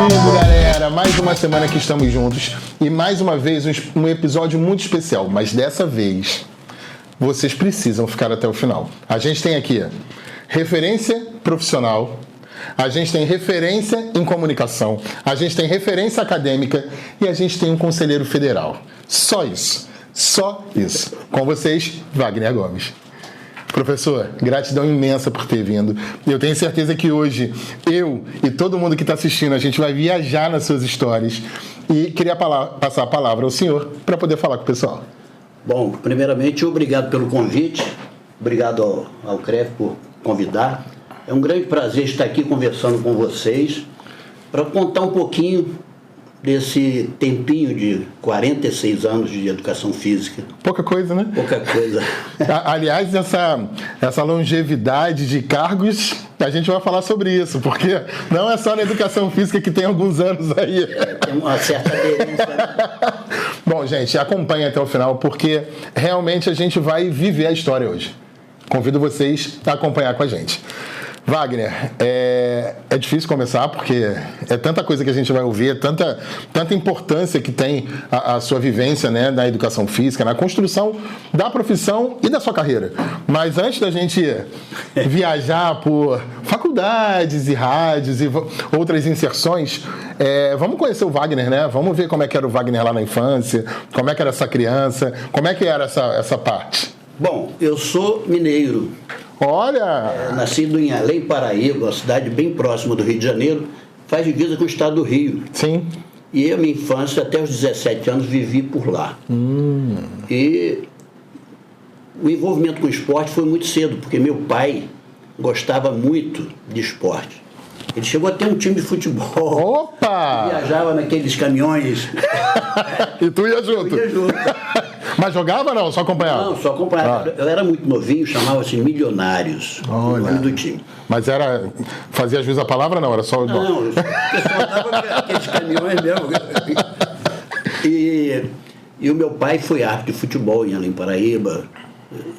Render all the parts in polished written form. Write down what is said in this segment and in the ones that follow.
lindo, galera! Mais uma semana que estamos juntos e mais uma vez um episódio muito especial, mas dessa vez vocês precisam ficar até o final. A gente tem aqui referência profissional, a gente tem referência em comunicação, a gente tem referência acadêmica e a gente tem um conselheiro federal. Só isso. Só isso. Com vocês, Wagner Gomes. Professor, gratidão imensa por ter vindo. Eu tenho certeza que hoje eu e todo mundo que está assistindo, a gente vai viajar nas suas histórias. E queria passar a palavra ao senhor para poder falar com o pessoal. Bom, primeiramente, obrigado pelo convite. Obrigado ao CREF por convidar. É um grande prazer estar aqui conversando com vocês para contar um pouquinho desse tempinho de 46 anos de educação física. Pouca coisa, né? Pouca coisa. Aliás, essa longevidade de cargos, a gente vai falar sobre isso, porque não é só na educação física que tem alguns anos aí. Tem uma certa aderência. Bom, gente, acompanhe até o final, porque realmente a gente vai viver a história hoje. Convido vocês a acompanhar com a gente. Wagner, é difícil começar porque é tanta coisa que a gente vai ouvir, tanta importância que tem a sua vivência, né, na educação física, na construção da profissão e da sua carreira. Mas antes da gente viajar por faculdades e rádios e outras inserções, vamos conhecer o Wagner, né? Vamos ver como é que era o Wagner lá na infância, como é que era essa criança, como é que era essa parte. Bom, eu sou mineiro. Olha! Nascido em Além Paraíba, uma cidade bem próxima do Rio de Janeiro, faz divisa com o estado do Rio. Sim. E a minha infância, até os 17 anos, vivi por lá. E o envolvimento com o esporte foi muito cedo, porque meu pai gostava muito de esporte. Ele chegou a ter um time de futebol. Opa! Viajava naqueles caminhões. E tu ia junto? Eu ia junto. Mas jogava ou não? Só acompanhava? Não, só acompanhava. Eu era muito novinho, chamava-se Milionários. Olha. O nome do time. Mas fazia jus à palavra não? Era só o Não, o pessoal andava aqueles caminhões mesmo. E o meu pai foi árbitro de futebol em Além Paraíba.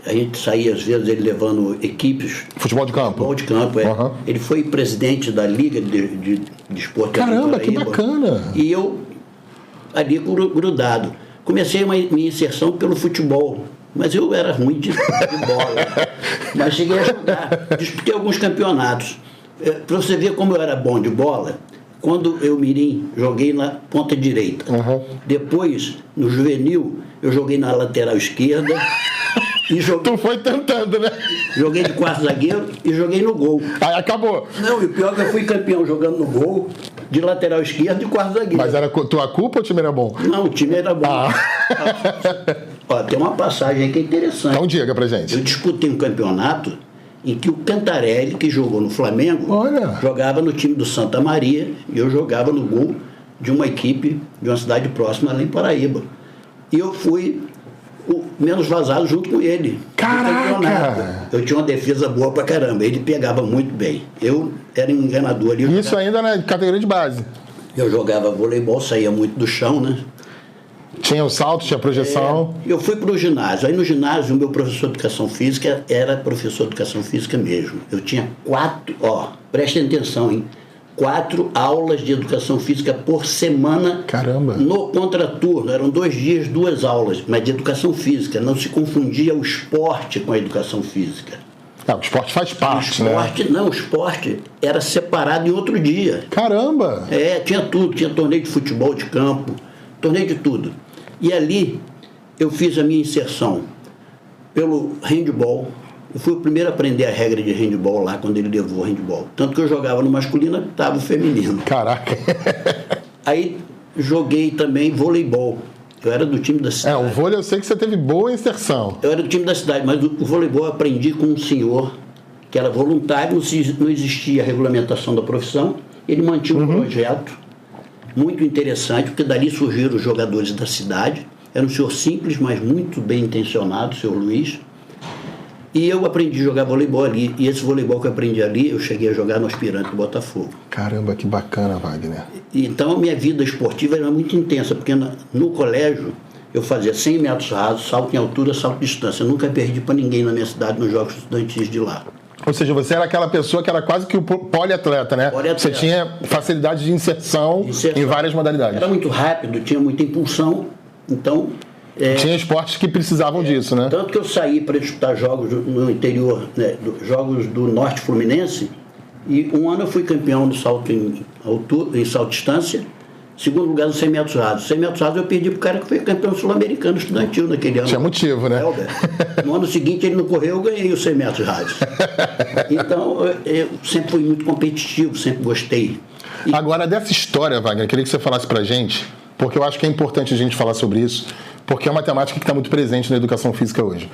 A gente saía, às vezes, ele levando equipes. Futebol de campo? Futebol de campo, é. Uhum. Ele foi presidente da Liga de Esporte de Além Paraíba. Paraíba. Que bacana! E eu, ali grudado. Comecei uma minha inserção pelo futebol, mas eu era ruim de bola. Mas cheguei a jogar, disputei alguns campeonatos. Para você ver como eu era bom de bola, quando eu mirim, joguei na ponta direita. Uhum. Depois, no juvenil, eu joguei na lateral esquerda. E Tu foi tentando, né? Joguei de quarto zagueiro e joguei no gol. Aí acabou. Não, e o pior é que eu fui campeão jogando no gol, de lateral esquerdo e quarto zagueiro. Mas era tua culpa ou o time era bom? Não, o time era bom. Ó, tem uma passagem aí que é interessante. Então diga pra gente. Eu disputei um campeonato em que o Cantarelli, que jogou no Flamengo, jogava no time do Santa Maria e eu jogava no gol de uma equipe de uma cidade próxima, Além Paraíba. E eu fui o menos vazado junto com ele. Caraca! Eu tinha uma defesa boa pra caramba, ele pegava muito bem. Eu era enganador ali. Isso ainda na categoria de base. Eu jogava voleibol, saía muito do chão, né? Tinha o salto, tinha a projeção. Eu fui para o ginásio. Aí no ginásio, o meu professor de educação física era professor de educação física mesmo. Eu tinha 4, prestem atenção, hein? 4 aulas de educação física por semana. Caramba! No contraturno, eram 2 dias, 2 aulas, mas de educação física. Não se confundia o esporte com a educação física. O esporte faz parte, né? Não, o esporte era separado em outro dia. Caramba! Tinha tudo, tinha torneio de futebol de campo, torneio de tudo. E ali eu fiz a minha inserção pelo handball. Eu fui o primeiro a aprender a regra de handball lá, quando ele levou o handball. Tanto que eu jogava no masculino, estava o feminino. Caraca! Aí joguei também voleibol. Eu era do time da cidade. O vôlei eu sei que você teve boa inserção. Eu era do time da cidade, mas o voleibol eu aprendi com um senhor que era voluntário, não existia a regulamentação da profissão. Ele mantinha um projeto muito interessante, porque dali surgiram os jogadores da cidade. Era um senhor simples, mas muito bem intencionado, o senhor Luiz. E eu aprendi a jogar voleibol ali. E esse voleibol que eu aprendi ali, eu cheguei a jogar no Aspirante do Botafogo. Caramba, que bacana, Wagner. Então a minha vida esportiva era muito intensa, porque no colégio eu fazia 100 metros rasos, salto em altura, salto em distância. Eu nunca perdi para ninguém na minha cidade nos jogos estudantis de lá. Ou seja, você era aquela pessoa que era quase que o poliatleta, né? Poliatleta. Você tinha facilidade de inserção em várias modalidades. Era muito rápido, tinha muita impulsão, então... Tinha esportes que precisavam disso, né? Tanto que eu saí para disputar jogos no interior, né, jogos do Norte Fluminense, e um ano eu fui campeão no salto em salto distância, segundo lugar no 100 metros rasos. 100 metros rasos eu perdi para o cara que foi campeão sul-americano estudantil naquele ano. Tinha motivo, né? No ano seguinte ele não correu, eu ganhei os 100 metros rasos. Então eu sempre fui muito competitivo, sempre gostei. Agora, dessa história, Wagner, eu queria que você falasse pra gente, porque eu acho que é importante a gente falar sobre isso, porque é uma temática que está muito presente na educação física hoje.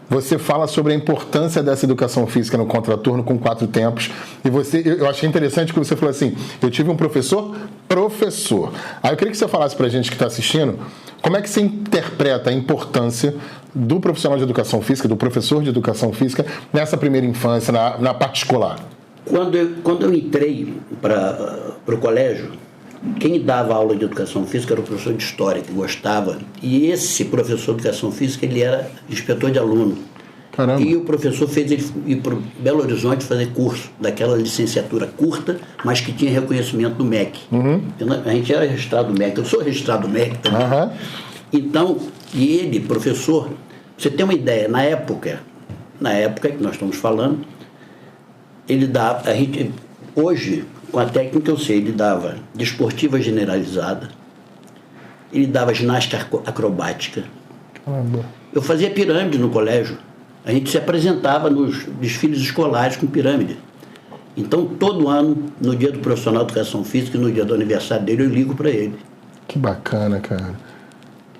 Você fala sobre a importância dessa educação física no contraturno com 4 tempos, e eu achei interessante que você falou assim, eu tive um professor. Aí eu queria que você falasse pra gente que está assistindo, como é que você interpreta a importância do profissional de educação física, do professor de educação física, nessa primeira infância, na parte escolar? Quando eu entrei para o colégio, quem dava aula de educação física era o professor de história, que gostava. E esse professor de educação física, ele era inspetor de aluno. Caramba. E o professor fez ele ir para Belo Horizonte fazer curso daquela licenciatura curta, mas que tinha reconhecimento do MEC. A gente era registrado do MEC, eu sou registrado do MEC também. Então, e ele, professor, você tem uma ideia, na época que nós estamos falando, ele dava, hoje, com a técnica eu sei, ele dava desportiva generalizada, ele dava ginástica acrobática. Caramba. Eu fazia pirâmide no colégio. A gente se apresentava nos desfiles escolares com pirâmide. Então, todo ano, no dia do profissional de educação física e no dia do aniversário dele, eu ligo para ele. Que bacana, cara.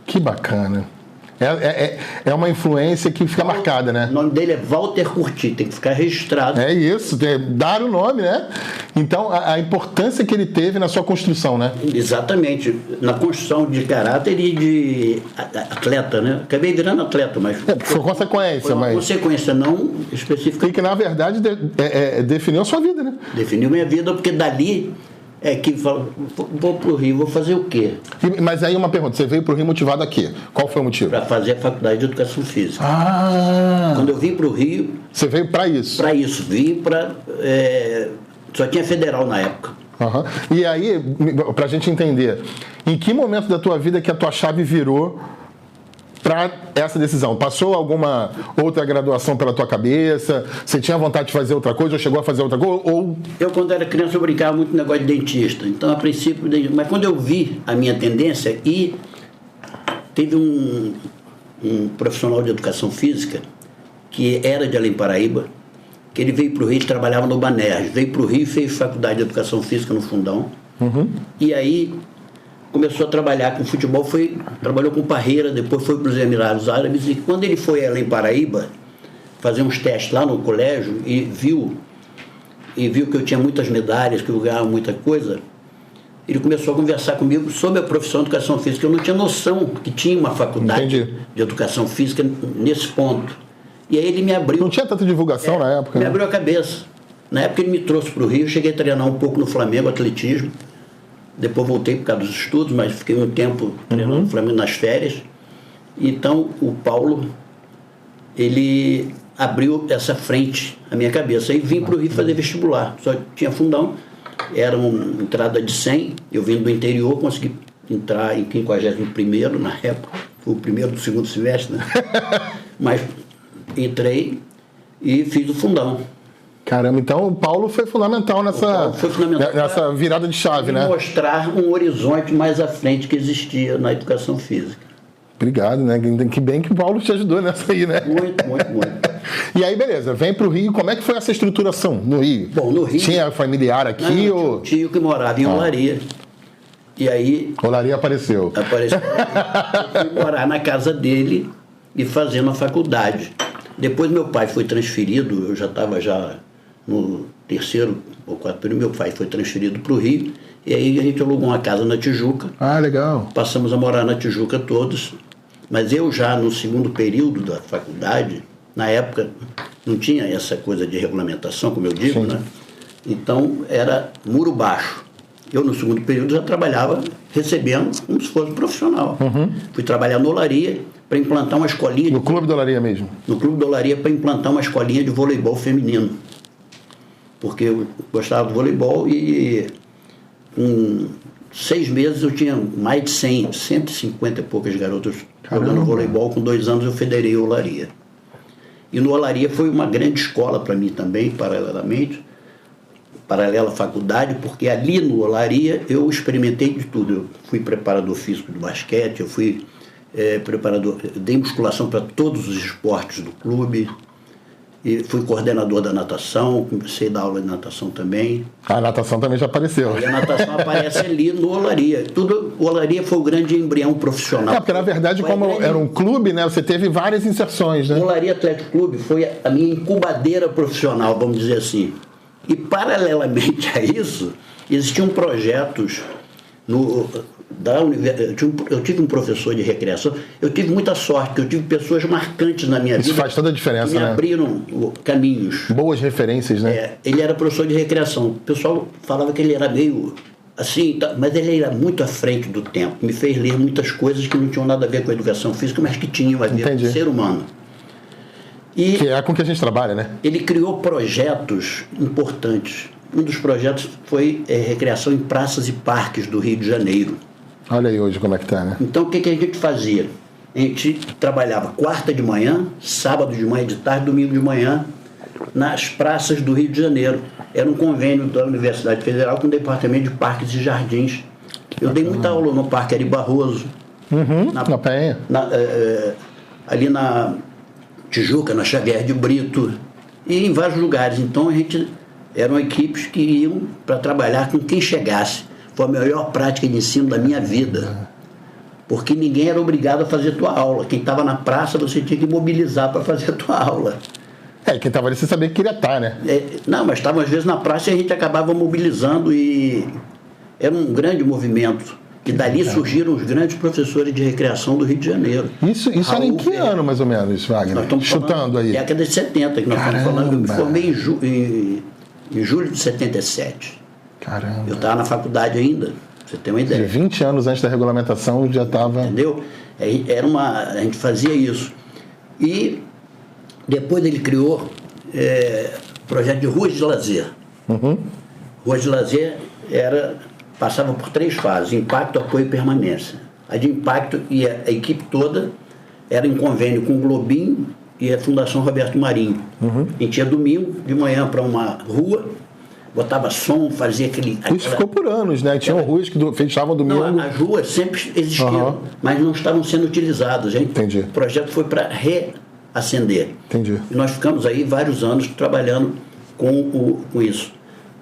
Que bacana. É uma influência que fica marcada, né? O nome dele é Walter Curti, tem que ficar registrado. É isso, dar o nome, né? Então, a importância que ele teve na sua construção, né? Exatamente. Na construção de caráter e de atleta, né? Acabei virando atleta, mas... Foi consequência, foi uma consequência, não específica. E que, na verdade, definiu a sua vida, né? Definiu minha vida, porque dali... que vou para o Rio, vou fazer o quê? Mas aí uma pergunta, você veio para o Rio motivado a quê? Qual foi o motivo? Para fazer a faculdade de educação física. Quando eu vim para o Rio... Você veio para isso? Para isso, vim para... só tinha federal na época. E aí, para a gente entender, em que momento da tua vida que a tua chave virou para essa decisão? Passou alguma outra graduação pela tua cabeça? Você tinha vontade de fazer outra coisa ou chegou a fazer outra coisa? Eu, quando era criança, eu brincava muito no negócio de dentista. Então, a princípio... Mas quando eu vi a minha tendência, e teve um profissional de educação física que era de Além Paraíba, que ele veio para o Rio, ele trabalhava no Banerj, veio para o Rio e fez faculdade de educação física no Fundão. E aí... começou a trabalhar com futebol, trabalhou com Parreira, depois foi para os Emirados Árabes, e quando ele foi além Paraíba fazer uns testes lá no colégio e viu que eu tinha muitas medalhas, que eu ganhava muita coisa, ele começou a conversar comigo sobre a profissão de educação física. Eu não tinha noção que tinha uma faculdade de educação física nesse ponto. E aí ele me abriu... Não tinha tanta divulgação na época, me né? abriu a cabeça. Na época ele me trouxe para o Rio, cheguei a treinar um pouco no Flamengo, atletismo. Depois voltei por causa dos estudos, mas fiquei um tempo treinando no Flamengo nas férias. Então, o Paulo, ele abriu essa frente à minha cabeça. Aí vim para o Rio fazer vestibular. Só tinha Fundão, era uma entrada de 100. Eu vim do interior, consegui entrar em 51º na época. Foi o primeiro do segundo semestre, né? Mas entrei e fiz o Fundão. Caramba, então o Paulo foi fundamental nessa virada de chave, né? Mostrar um horizonte mais à frente que existia na educação física. Obrigado, né? Que bem que o Paulo te ajudou nessa aí, né? Muito. E aí, beleza, vem pro Rio, como é que foi essa estruturação no Rio? Bom, no Rio... Tinha familiar aqui tinha ou... um tio que morava em Olaria. E aí... Olaria apareceu. Eu fui morar na casa dele e fazendo a faculdade. Depois meu pai foi transferido, eu já estava no 3º ou 4º período, meu pai foi transferido para o Rio, e aí a gente alugou uma casa na Tijuca. Legal. Passamos a morar na Tijuca todos, mas eu já no 2º período da faculdade, na época não tinha essa coisa de regulamentação, como eu digo, né? Então era muro baixo. Eu no 2º período já trabalhava recebendo como se fosse profissional. Fui trabalhar no Olaria para implantar uma escolinha... No Clube da Olaria mesmo? No Clube da Olaria para implantar uma escolinha de voleibol feminino. porque eu gostava do voleibol e com 6 meses eu tinha mais de 150 e poucas garotas jogando voleibol. Com 2 anos eu federei o Olaria. E no Olaria foi uma grande escola para mim também, paralela à faculdade, porque ali no Olaria eu experimentei de tudo. Eu fui preparador físico de basquete, eu fui preparador, dei musculação para todos os esportes do clube, e fui coordenador da natação, comecei a dar aula de natação também. A natação também já apareceu. E a natação aparece ali no Olaria. O Olaria foi o grande embrião profissional. Porque na verdade, como era um clube, né, você teve várias inserções, né? O Olaria Atlético Clube foi a minha incubadeira profissional, vamos dizer assim. E paralelamente a isso, existiam projetos eu tive um professor de recreação, eu tive muita sorte, porque eu tive pessoas marcantes na minha vida. Isso faz toda a diferença, que me né? abriram caminhos. Boas referências, né? Ele era professor de recreação. O pessoal falava que ele era meio assim, mas ele era muito à frente do tempo. Me fez ler muitas coisas que não tinham nada a ver com a educação física, mas que tinham a ver com o ser humano. E que é com que a gente trabalha, né? Ele criou projetos importantes. Um dos projetos foi recreação em praças e parques do Rio de Janeiro. Olha aí hoje como é que tá, né? Então o que a gente fazia? A gente trabalhava quarta de manhã, sábado de manhã, de tarde, domingo de manhã, nas praças do Rio de Janeiro. Era um convênio da Universidade Federal com o Departamento de Parques e Jardins. Eu dei muita aula no Parque Ari Barroso. Na Penha. Ali na Tijuca, na Xavier de Brito. E em vários lugares. Então eram equipes que iam para trabalhar com quem chegasse. Foi a melhor prática de ensino da minha vida. Porque ninguém era obrigado a fazer tua aula. Quem estava na praça, você tinha que mobilizar para fazer a tua aula. Quem estava ali, você sabia que queria estar, né? Não, mas estava às vezes na praça e a gente acabava mobilizando e era um grande movimento. E dali surgiram os grandes professores de recreação do Rio de Janeiro. Isso era em que ano, mais ou menos, Wagner? Chutando aí. Década de 70, que nós estamos falando. Eu me formei em julho de 77. Caramba. Eu estava na faculdade ainda, pra você ter uma ideia. 20 anos antes da regulamentação já estava... Entendeu? A gente fazia isso. E depois ele criou projeto de ruas de lazer. Ruas de lazer passava por 3 fases: impacto, apoio e permanência. A de impacto e a equipe toda era em convênio com o Globinho e a Fundação Roberto Marinho. A gente ia domingo de manhã para uma rua, botava som, fazia Isso ficou por anos, né? Tinham ruas que fechavam domingo. Não, as ruas sempre existiram, mas não estavam sendo utilizadas. Entendi. O projeto foi para reacender. Entendi. E nós ficamos aí vários anos trabalhando com isso.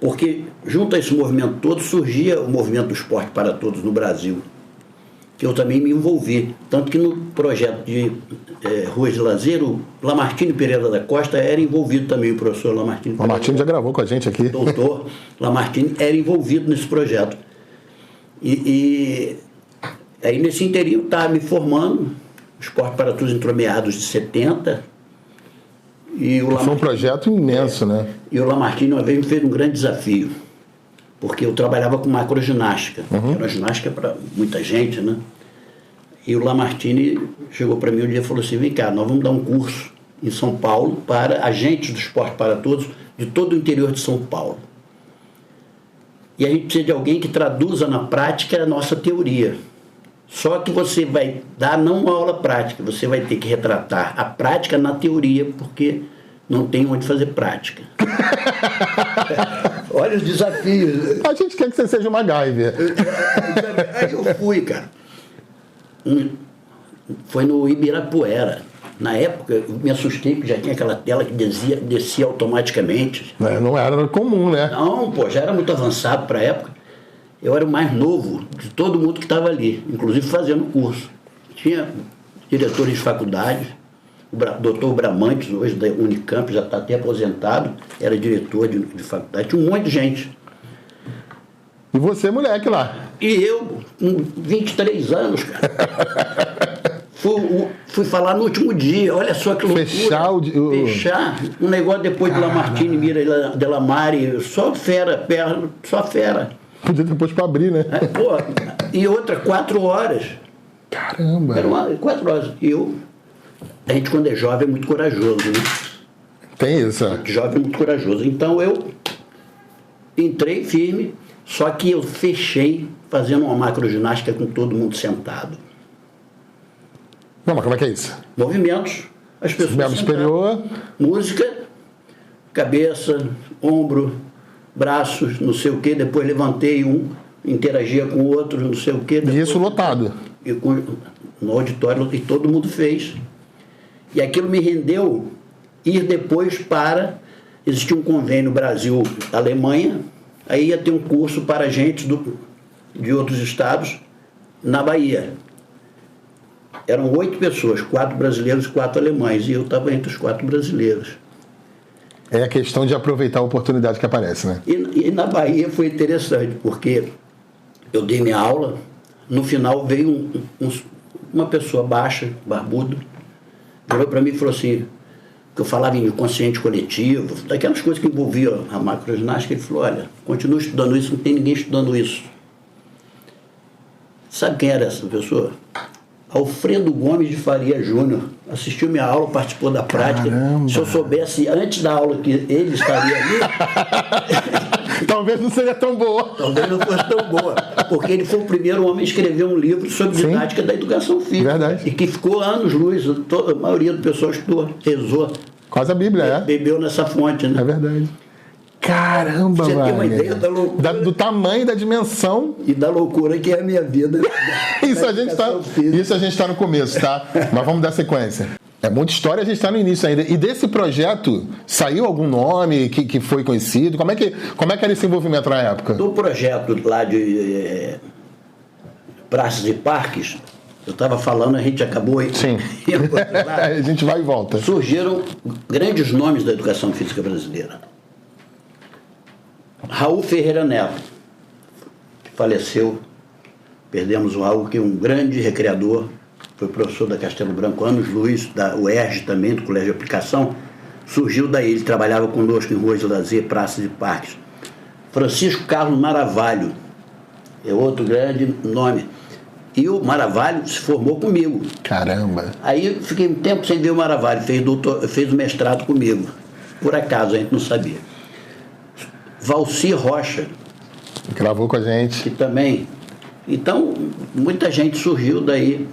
Porque junto a esse movimento todo surgia o movimento do esporte para todos no Brasil, que eu também me envolvi. Tanto que no projeto de ruas de lazer, o Lamartine Pereira da Costa era envolvido também, o professor Lamartine. Lamartine já gravou com a gente aqui. Doutor Lamartine era envolvido nesse projeto. E aí nesse inteirinho eu estava me formando, Esporte para Todos entrou meados de 70. Foi um projeto imenso, né? E o Lamartine uma vez me fez um grande desafio, porque eu trabalhava com macroginástica. Era ginástica para muita gente, né? E o Lamartine chegou para mim um dia e falou assim: vem cá, nós vamos dar um curso em São Paulo para agentes do Esporte para Todos de todo o interior de São Paulo. E a gente precisa de alguém que traduza na prática a nossa teoria. Só que você vai dar não uma aula prática, você vai ter que retratar a prática na teoria, porque não tem onde fazer prática. Olha os desafios. A gente quer que você seja uma MacGyver. Aí eu fui, cara. Foi no Ibirapuera. Na época, eu me assustei, porque já tinha aquela tela que descia automaticamente. Não era comum, né? Não, já era muito avançado para a época. Eu era o mais novo de todo mundo que estava ali, inclusive fazendo o curso. Tinha diretores de faculdade, o doutor Bramantes, hoje da Unicamp, já está até aposentado, era diretor de faculdade, tinha um monte de gente. E você, moleque lá? E eu, com 23 anos, cara, fui falar no último dia, olha só que loucura. Fechar um negócio depois de Lamartine, Mira Delamare, só fera. Podia depois para abrir, né? E outra, 4 horas. Caramba! Eram 4 horas. A gente, quando é jovem, é muito corajoso, né? Tem isso. Jovem é muito corajoso. Então eu Entrei firme, só que eu fechei fazendo uma macroginástica com todo mundo sentado. Não, mas como é que é isso? Movimentos, as pessoas Membro superior. música, cabeça, ombro, braços, não sei o quê, depois levantei um, interagia com o outro, não sei o quê. E isso lotado. No auditório, e todo mundo fez. E aquilo me rendeu ir depois para... Existia um convênio Brasil-Alemanha, aí ia ter um curso para gente de outros estados na Bahia. Eram 8 pessoas, 4 brasileiros e 4 alemães, e eu estava entre os 4 brasileiros. É a questão de aproveitar a oportunidade que aparece, né? E na Bahia foi interessante, porque eu dei minha aula, no final veio uma pessoa baixa, barbudo, virou para mim e falou assim, que eu falava em consciente coletivo, daquelas coisas que envolviam a macroginástica, ele falou, olha, continua estudando isso, não tem ninguém estudando isso. Sabe quem era essa pessoa? Alfredo Gomes de Faria Júnior. Assistiu minha aula, participou da prática. Caramba. Se eu soubesse antes da aula que ele estaria ali, talvez não seria tão boa. talvez não fosse tão boa. Porque ele foi o primeiro homem a escrever um livro sobre didática da educação física. Verdade. E que ficou anos-luz. A maioria do pessoal estudou, rezou. Quase a Bíblia, é. Bebeu nessa fonte, né? É verdade. Caramba, Você tem uma Wagner. ideia da loucura Do tamanho, da dimensão. e da loucura que é a minha vida. Isso a gente tá no começo, tá? Mas vamos dar sequência. É muita história, a gente está no início ainda. E desse projeto, saiu algum nome que foi conhecido? Como é que era esse envolvimento na época? Do projeto lá de praças e parques, eu estava falando, a gente acabou Sim. A gente vai e volta. Surgiram grandes nomes da educação física brasileira. Raul Ferreira Neto, que faleceu, perdemos o Raul, que é um grande recreador, foi professor da Castelo Branco anos-luz, da UERJ também, do Colégio de Aplicação, surgiu daí, ele trabalhava conosco em ruas de lazer, praças e parques. Francisco Carlos Maravalho, é outro grande nome. E o Maravalho se formou comigo. Caramba. Aí eu fiquei um tempo sem ver o Maravalho, fez o mestrado comigo. Por acaso, a gente não sabia. Valcir Rocha. Gravou com a gente. Que também. Então, muita gente surgiu daí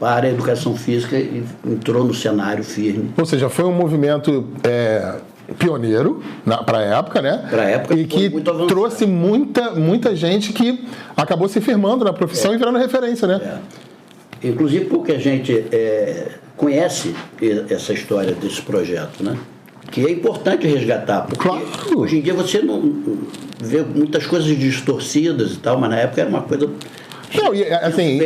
para a educação física e entrou no cenário firme. Ou seja, foi um movimento pioneiro para a época, né? Para a época, e que trouxe muita gente que acabou se firmando na profissão e virando referência, né? Inclusive porque a gente conhece essa história desse projeto, né? Que é importante resgatar, porque claro. Hoje em dia você não vê muitas coisas distorcidas e tal, mas na época era uma coisa... Não, e, assim,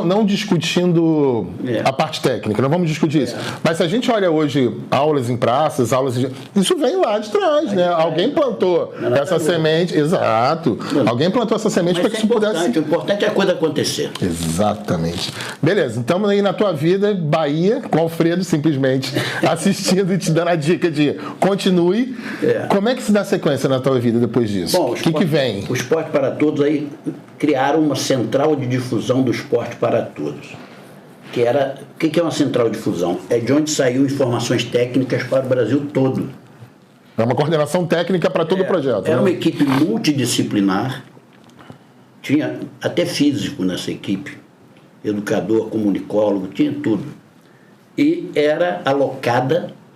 não discutindo a parte técnica, não vamos discutir isso. Mas se a gente olha hoje aulas em praças, isso vem lá de trás, né? Alguém plantou essa semente, exato. Alguém plantou essa semente para que isso pudesse... O importante é a coisa acontecer. Exatamente. Beleza, estamos aí na tua vida, Bahia, com o Alfredo simplesmente assistindo e te dando a dica de continue. Como é que se dá sequência na tua vida depois disso? Bom, o que vem? O Esporte para Todos aí criaram uma central de difusão do esporte para todos. O que é uma central de difusão? É de onde saiu informações técnicas para o Brasil todo. É uma coordenação técnica para todo o projeto. Era uma equipe multidisciplinar, tinha até físico nessa equipe, educador, comunicólogo, tinha tudo. E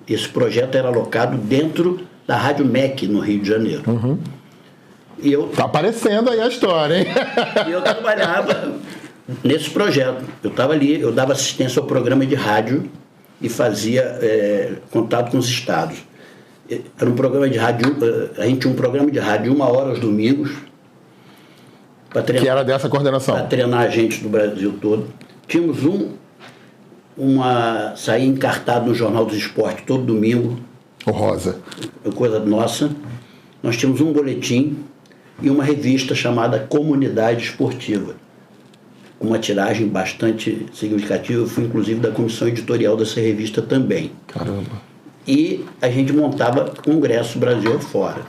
esse projeto era alocado dentro da Rádio MEC, no Rio de Janeiro. Uhum. Tá aparecendo aí a história, hein? E eu trabalhava nesse projeto. Eu estava ali, eu dava assistência ao programa de rádio e fazia contato com os estados. Era um programa de rádio, a gente tinha um programa de rádio 1 hora aos domingos. Que era dessa coordenação. Para treinar a gente do Brasil todo. Tínhamos saía encartado no Jornal dos Esportes todo domingo. O Rosa. Coisa nossa. Nós tínhamos um boletim e uma revista chamada Comunidade Esportiva. Uma tiragem bastante significativa. Eu fui, inclusive, da comissão editorial dessa revista também. Caramba. E a gente montava congresso Brasil afora.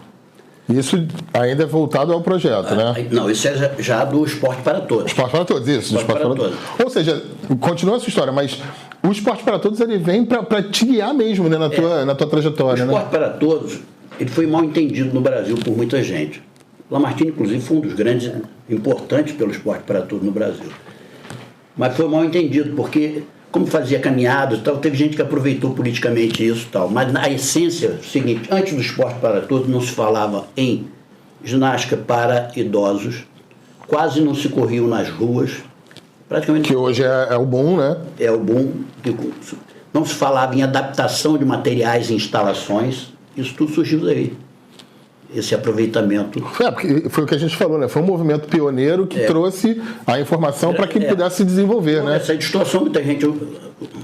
Isso ainda é voltado ao projeto, né? Não, isso é já do Esporte para Todos. Esporte para Todos, isso. Esporte para todos. Ou seja, continua a sua história, mas o Esporte para Todos ele vem para te guiar mesmo, né, na tua trajetória. O Esporte para Todos ele foi mal entendido no Brasil por muita gente. Lamartine, inclusive, foi um dos grandes importantes pelo esporte para tudo no Brasil. Mas foi mal entendido, porque, como fazia caminhadas e tal, teve gente que aproveitou politicamente isso e tal. Mas, na essência, é o seguinte, antes do esporte para todos, não se falava em ginástica para idosos, quase não se corriam nas ruas, praticamente... Que hoje é o boom, né? É o boom. Não se falava em adaptação de materiais e instalações, isso tudo surgiu daí. Esse aproveitamento. Porque foi o que a gente falou, né? Foi um movimento pioneiro que trouxe a informação para que pudesse se desenvolver, né? Essa distorção muita gente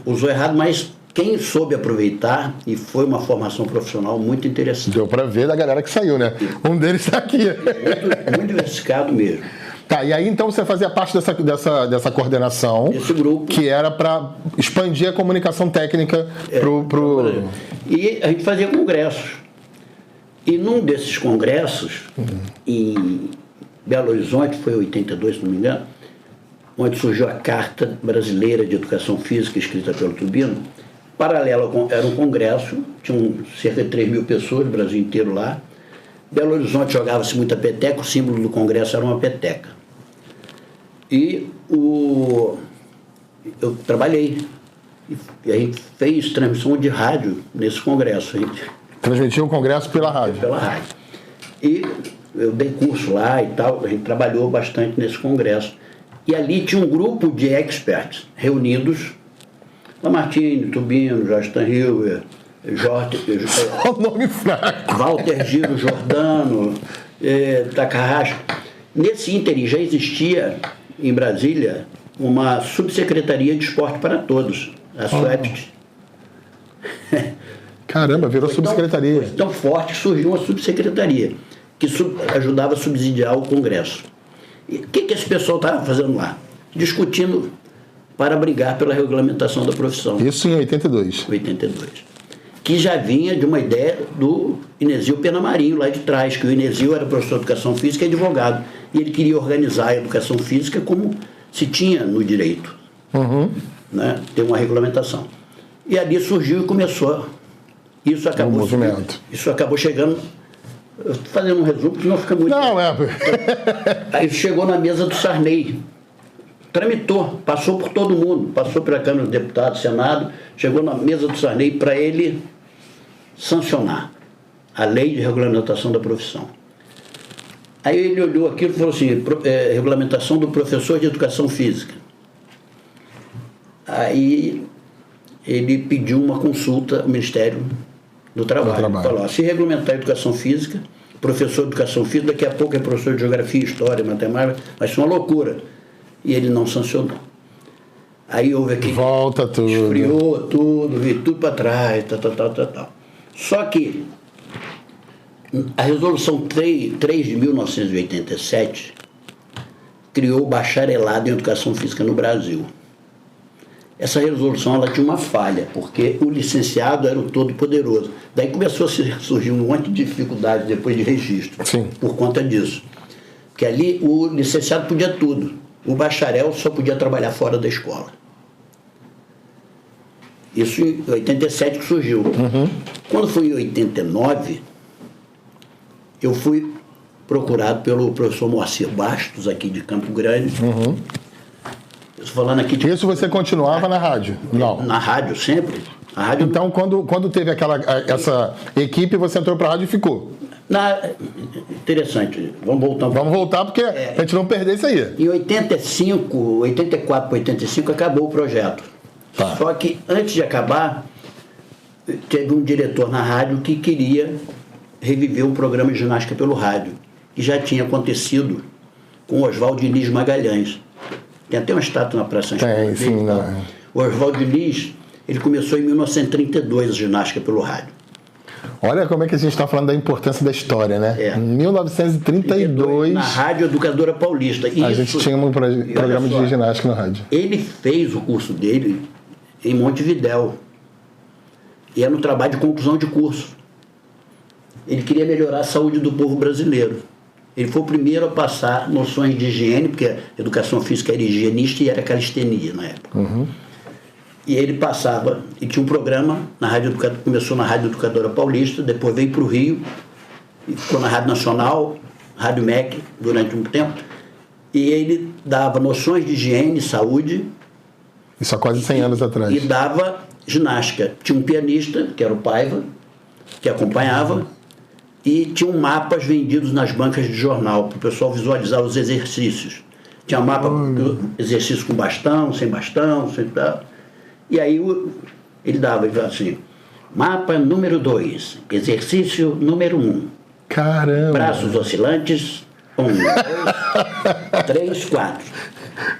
usou errado, mas quem soube aproveitar, e foi uma formação profissional muito interessante. Deu para ver da galera que saiu, né? Um deles está aqui. Muito diversificado mesmo. Tá, e aí então você fazia parte dessa coordenação, esse grupo, que era para expandir a comunicação técnica pro... E a gente fazia congressos. E num desses congressos, em Belo Horizonte, foi em 82, se não me engano, onde surgiu a Carta Brasileira de Educação Física, escrita pelo Tubino, paralelo, era um congresso, tinham cerca de 3 mil pessoas, o Brasil inteiro lá. Belo Horizonte jogava-se muita peteca, o símbolo do congresso era uma peteca. E eu trabalhei, e a gente fez transmissão de rádio nesse congresso. Transmitiu o congresso pela rádio. Pela rádio. E eu dei curso lá e tal, a gente trabalhou bastante nesse congresso. E ali tinha um grupo de experts reunidos, Lamartine, Tubino, Jorge Tanhilwer, o nome fraco. Walter Giro Giordano, Takahashi. Nesse ínterim já existia em Brasília uma subsecretaria de esporte para todos, a SUEPT. Caramba, virou subsecretaria. Foi tão forte que surgiu uma subsecretaria que ajudava a subsidiar o Congresso. E o que esse pessoal estava fazendo lá? Discutindo para brigar pela regulamentação da profissão. Isso em 82. 82. Que já vinha de uma ideia do Inesio Penamarinho, lá de trás, que o Inesio era professor de educação física e advogado. E ele queria organizar a educação física como se tinha no direito. Né? Ter uma regulamentação. E ali surgiu e começou. Isso acabou chegando, fazendo um resumo, porque não fica muito... Não, Aí chegou na mesa do Sarney, tramitou, passou por todo mundo, passou pela Câmara dos Deputados, Senado, chegou na mesa do Sarney para ele sancionar a lei de regulamentação da profissão. Aí ele olhou aquilo e falou assim, regulamentação do professor de educação física. Aí ele pediu uma consulta ao Ministério do Trabalho. Falou, se regulamentar a educação física, professor de educação física, daqui a pouco é professor de geografia, história, matemática, vai ser uma loucura. E ele não sancionou. Aí houve aquele... Volta tudo. Esfriou tudo, veio tudo para trás, tal. Só que a Resolução 3 de 1987 criou o bacharelado em educação física no Brasil. Essa resolução ela tinha uma falha, porque o licenciado era o todo-poderoso. Daí começou a surgir um monte de dificuldade depois de registro. Sim. Por conta disso. Porque ali o licenciado podia tudo. O bacharel só podia trabalhar fora da escola. Isso em 87 que surgiu. Quando foi em 89, eu fui procurado pelo professor Moacir Bastos, aqui de Campo Grande. Falando aqui de... Isso você continuava na rádio? Não. Na rádio, sempre. A rádio... Então, quando teve essa equipe, você entrou para a rádio e ficou? Interessante. Vamos voltar. Vamos voltar, porque a gente não perder isso aí. Em 84 para 85, acabou o projeto. Tá. Só que, antes de acabar, teve um diretor na rádio que queria reviver o programa de ginástica pelo rádio, que já tinha acontecido com Oswaldo Diniz Magalhães. Tem até uma estátua na Praça São João. Sim, não. O Oswaldo Diniz, ele começou em 1932 a ginástica pelo rádio. Olha como é que a gente está falando da importância da história, né? Em 1932... Na Rádio Educadora Paulista. A gente tinha um programa de ginástica na rádio. Ele fez o curso dele em Montevidéu. E era no trabalho de conclusão de curso. Ele queria melhorar a saúde do povo brasileiro. Ele foi o primeiro a passar noções de higiene, porque a educação física era higienista e era calistenia na época. E ele passava, e tinha um programa, começou na Rádio Educadora Paulista, depois veio para o Rio, e ficou na Rádio Nacional, Rádio MEC, durante um tempo, e ele dava noções de higiene e saúde. Isso há quase 100 anos atrás. E dava ginástica. Tinha um pianista, que era o Paiva, que acompanhava, e tinham mapas vendidos nas bancas de jornal, para o pessoal visualizar os exercícios. Tinha mapa, exercício com bastão, sem tal. E aí ele dava assim, mapa número 2, exercício número 1. Caramba! Braços oscilantes, 1, 2, 3, 4.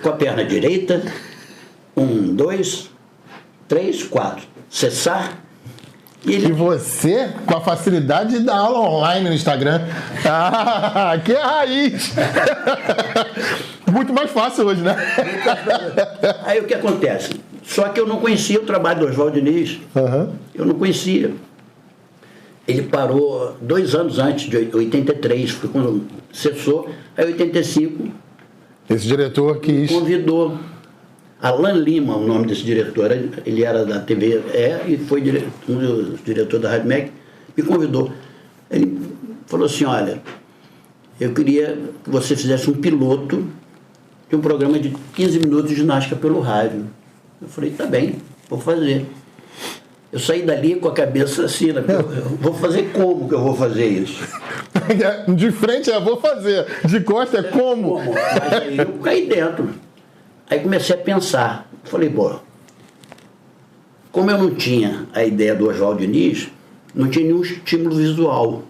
Com a perna direita, 1, 2, 3, 4. Cessar. E você, com a facilidade da aula online no Instagram, que é a raiz. Muito mais fácil hoje, né? Aí o que acontece? Só que eu não conhecia o trabalho do Oswaldo Diniz. Eu não conhecia. Ele parou 2 anos antes, de 83, foi quando cessou. Aí em 85... Esse diretor quis... convidou. Alan Lima, o nome desse diretor, ele era da TV e foi um dos diretores da Rádio MEC, me convidou. Ele falou assim, olha, eu queria que você fizesse um piloto de um programa de 15 minutos de ginástica pelo rádio. Eu falei, tá bem, vou fazer. Eu saí dali com a cabeça assim, né? Eu vou fazer como que eu vou fazer isso? De frente é vou fazer, de costa é como? Mas aí eu caí dentro. Aí comecei a pensar, falei, bom, como eu não tinha a ideia do Oswaldo Diniz, não tinha nenhum estímulo visual.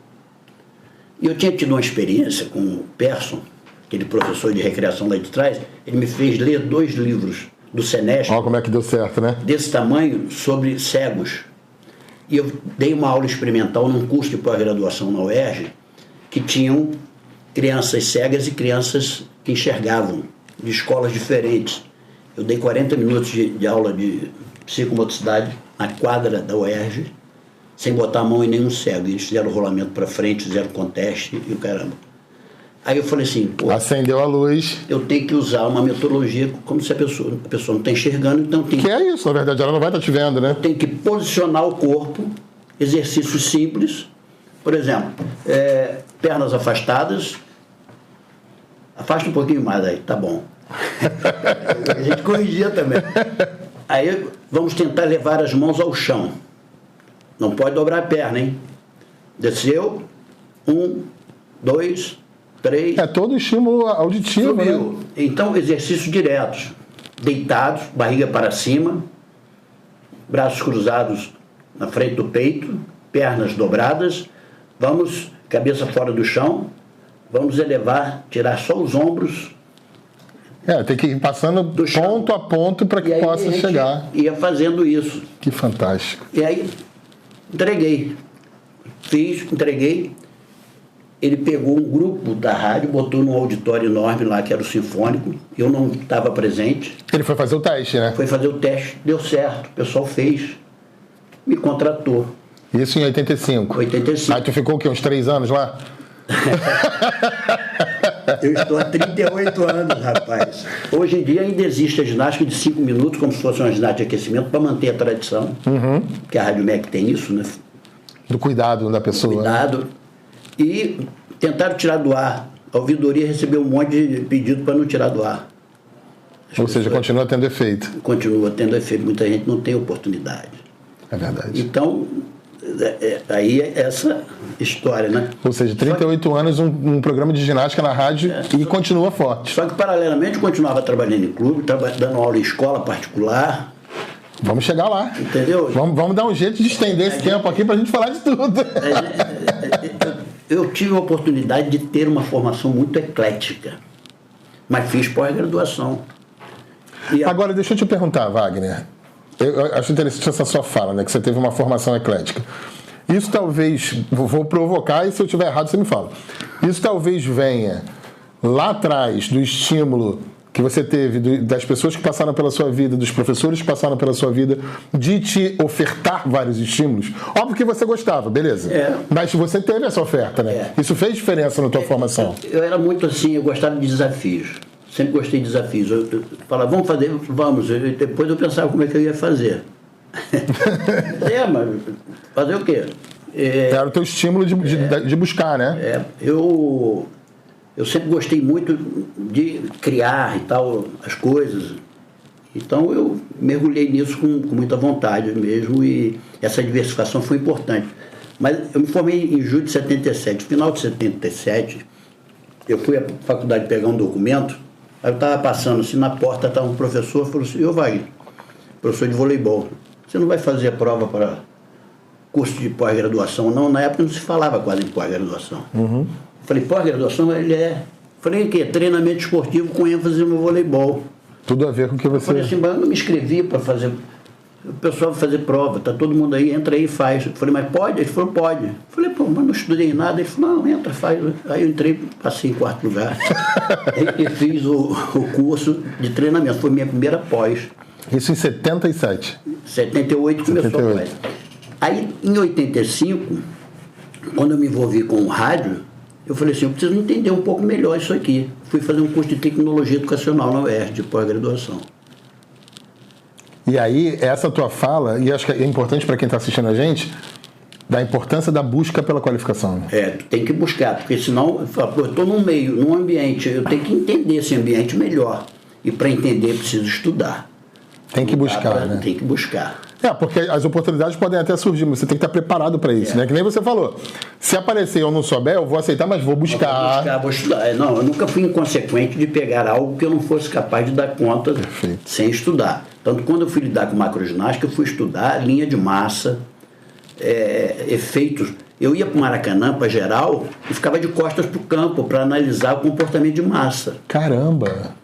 E eu tinha tido uma experiência com o Persson, aquele professor de recreação lá de trás, ele me fez ler 2 livros do Senesc. Olha como é que deu certo, né? Desse tamanho, sobre cegos. E eu dei uma aula experimental num curso de pós-graduação na UERJ, que tinham crianças cegas e crianças que enxergavam, de escolas diferentes. Eu dei 40 minutos de aula de psicomotricidade na quadra da UERJ, sem botar a mão em nenhum cego. Eles fizeram o rolamento para frente, fizeram conteste e o caramba. Aí eu falei assim, pô, acendeu a luz. Eu tenho que usar uma metodologia como se a pessoa não está enxergando, então tem que é isso, na verdade, ela não vai estar te vendo, né? Tem que posicionar o corpo, exercícios simples, por exemplo, pernas afastadas. Afasta um pouquinho mais aí, tá bom. A gente corrigia também. Aí vamos tentar levar as mãos ao chão. Não pode dobrar a perna, hein? Desceu. 1, 2, 3. É todo estímulo auditivo, subiu. Né? Então, exercícios diretos. Deitados, barriga para cima, braços cruzados na frente do peito, pernas dobradas. Vamos, cabeça fora do chão. Vamos elevar, tirar só os ombros. Tem que ir passando ponto a ponto para que possa chegar. Ia fazendo isso. Que fantástico. E aí, entreguei. Entreguei. Ele pegou um grupo da rádio, botou num auditório enorme lá, que era o Sinfônico. Eu não estava presente. Ele foi fazer o teste, né? Foi fazer o teste, deu certo. O pessoal fez. Me contratou. Isso em 85? 85. Aí tu ficou o quê? Uns 3 anos lá? Eu estou há 38 anos, rapaz. Hoje em dia ainda existe a ginástica de 5 minutos, como se fosse uma ginástica de aquecimento, para manter a tradição. Porque a Rádio MEC tem isso, né? Do cuidado da pessoa. Cuidado. E tentaram tirar do ar. A ouvidoria recebeu um monte de pedido para não tirar do ar. Ou seja, continua tendo efeito. Continua tendo efeito. Muita gente não tem oportunidade. É verdade. Então, aí é essa história, né? Ou seja, 38 anos, um programa de ginástica na rádio e continua forte. Só que, paralelamente, eu continuava trabalhando em clube, dando aula em escola particular. Vamos chegar lá. Entendeu? Vamos dar um jeito de estender esse tempo aqui para a gente falar de tudo. Eu tive a oportunidade de ter uma formação muito eclética, mas fiz pós-graduação. Agora, deixa eu te perguntar, Wagner. Eu acho interessante essa sua fala, né? Que você teve uma formação eclética. Isso talvez, vou provocar e se eu estiver errado você me fala. Isso talvez venha lá atrás do estímulo que você teve das pessoas que passaram pela sua vida, dos professores que passaram pela sua vida, de te ofertar vários estímulos. Óbvio que você gostava, beleza. Mas você teve essa oferta, né? Isso fez diferença na tua formação. Eu era muito assim, eu gostava de desafios. Sempre gostei de desafios. Eu falava, vamos fazer, vamos. Depois eu pensava como é que eu ia fazer. Mas fazer o quê? Era o teu estímulo de buscar, né? Eu sempre gostei muito de criar e tal, as coisas. Então eu mergulhei nisso com muita vontade mesmo, e essa diversificação foi importante. Mas eu me formei em julho de 77. No final de 77, eu fui à faculdade pegar um documento, aí eu estava passando assim, na porta estava um professor, falou assim: "Ô Wagner, professor de voleibol, você não vai fazer a prova para curso de pós-graduação?" Não, na época não se falava quase em pós-graduação. Uhum. Falei: "Pós-graduação?" Ele é. Falei: "O quê? Treinamento esportivo com ênfase no voleibol." Tudo a ver com o que você... Falei assim: "Mas eu não me inscrevi para fazer... O pessoal vai fazer prova, tá todo mundo aí, entra aí e faz." Eu falei: "Mas pode?" Ele falou: "Pode." Eu falei: "Pô, mas não estudei nada." Ele falou: "Não, entra, faz." Aí eu entrei, passei em 4º lugar. E fiz o curso de treinamento. Foi minha primeira pós. Isso em 77. 78 começou 78. a pós. Aí, em 85, quando eu me envolvi com o rádio, eu falei assim: "Eu preciso entender um pouco melhor isso aqui." Fui fazer um curso de tecnologia educacional na UERJ, de pós-graduação. E aí, essa tua fala, e acho que é importante para quem está assistindo a gente, da importância da busca pela qualificação. Tem que buscar, porque senão eu estou num meio, num ambiente, eu tenho que entender esse ambiente melhor. E para entender, preciso estudar. Tem que buscar, né? Tem que buscar. Porque as oportunidades podem até surgir, mas você tem que estar preparado para isso, né? Que nem você falou. Se aparecer e eu não souber, eu vou aceitar, mas vou buscar. Vou estudar. Não, eu nunca fui inconsequente de pegar algo que eu não fosse capaz de dar conta. Perfeito. Sem estudar. Tanto quando eu fui lidar com macroginástica, eu fui estudar linha de massa, efeitos. Eu ia para o Maracanã, para geral, e ficava de costas para o campo para analisar o comportamento de massa. Caramba!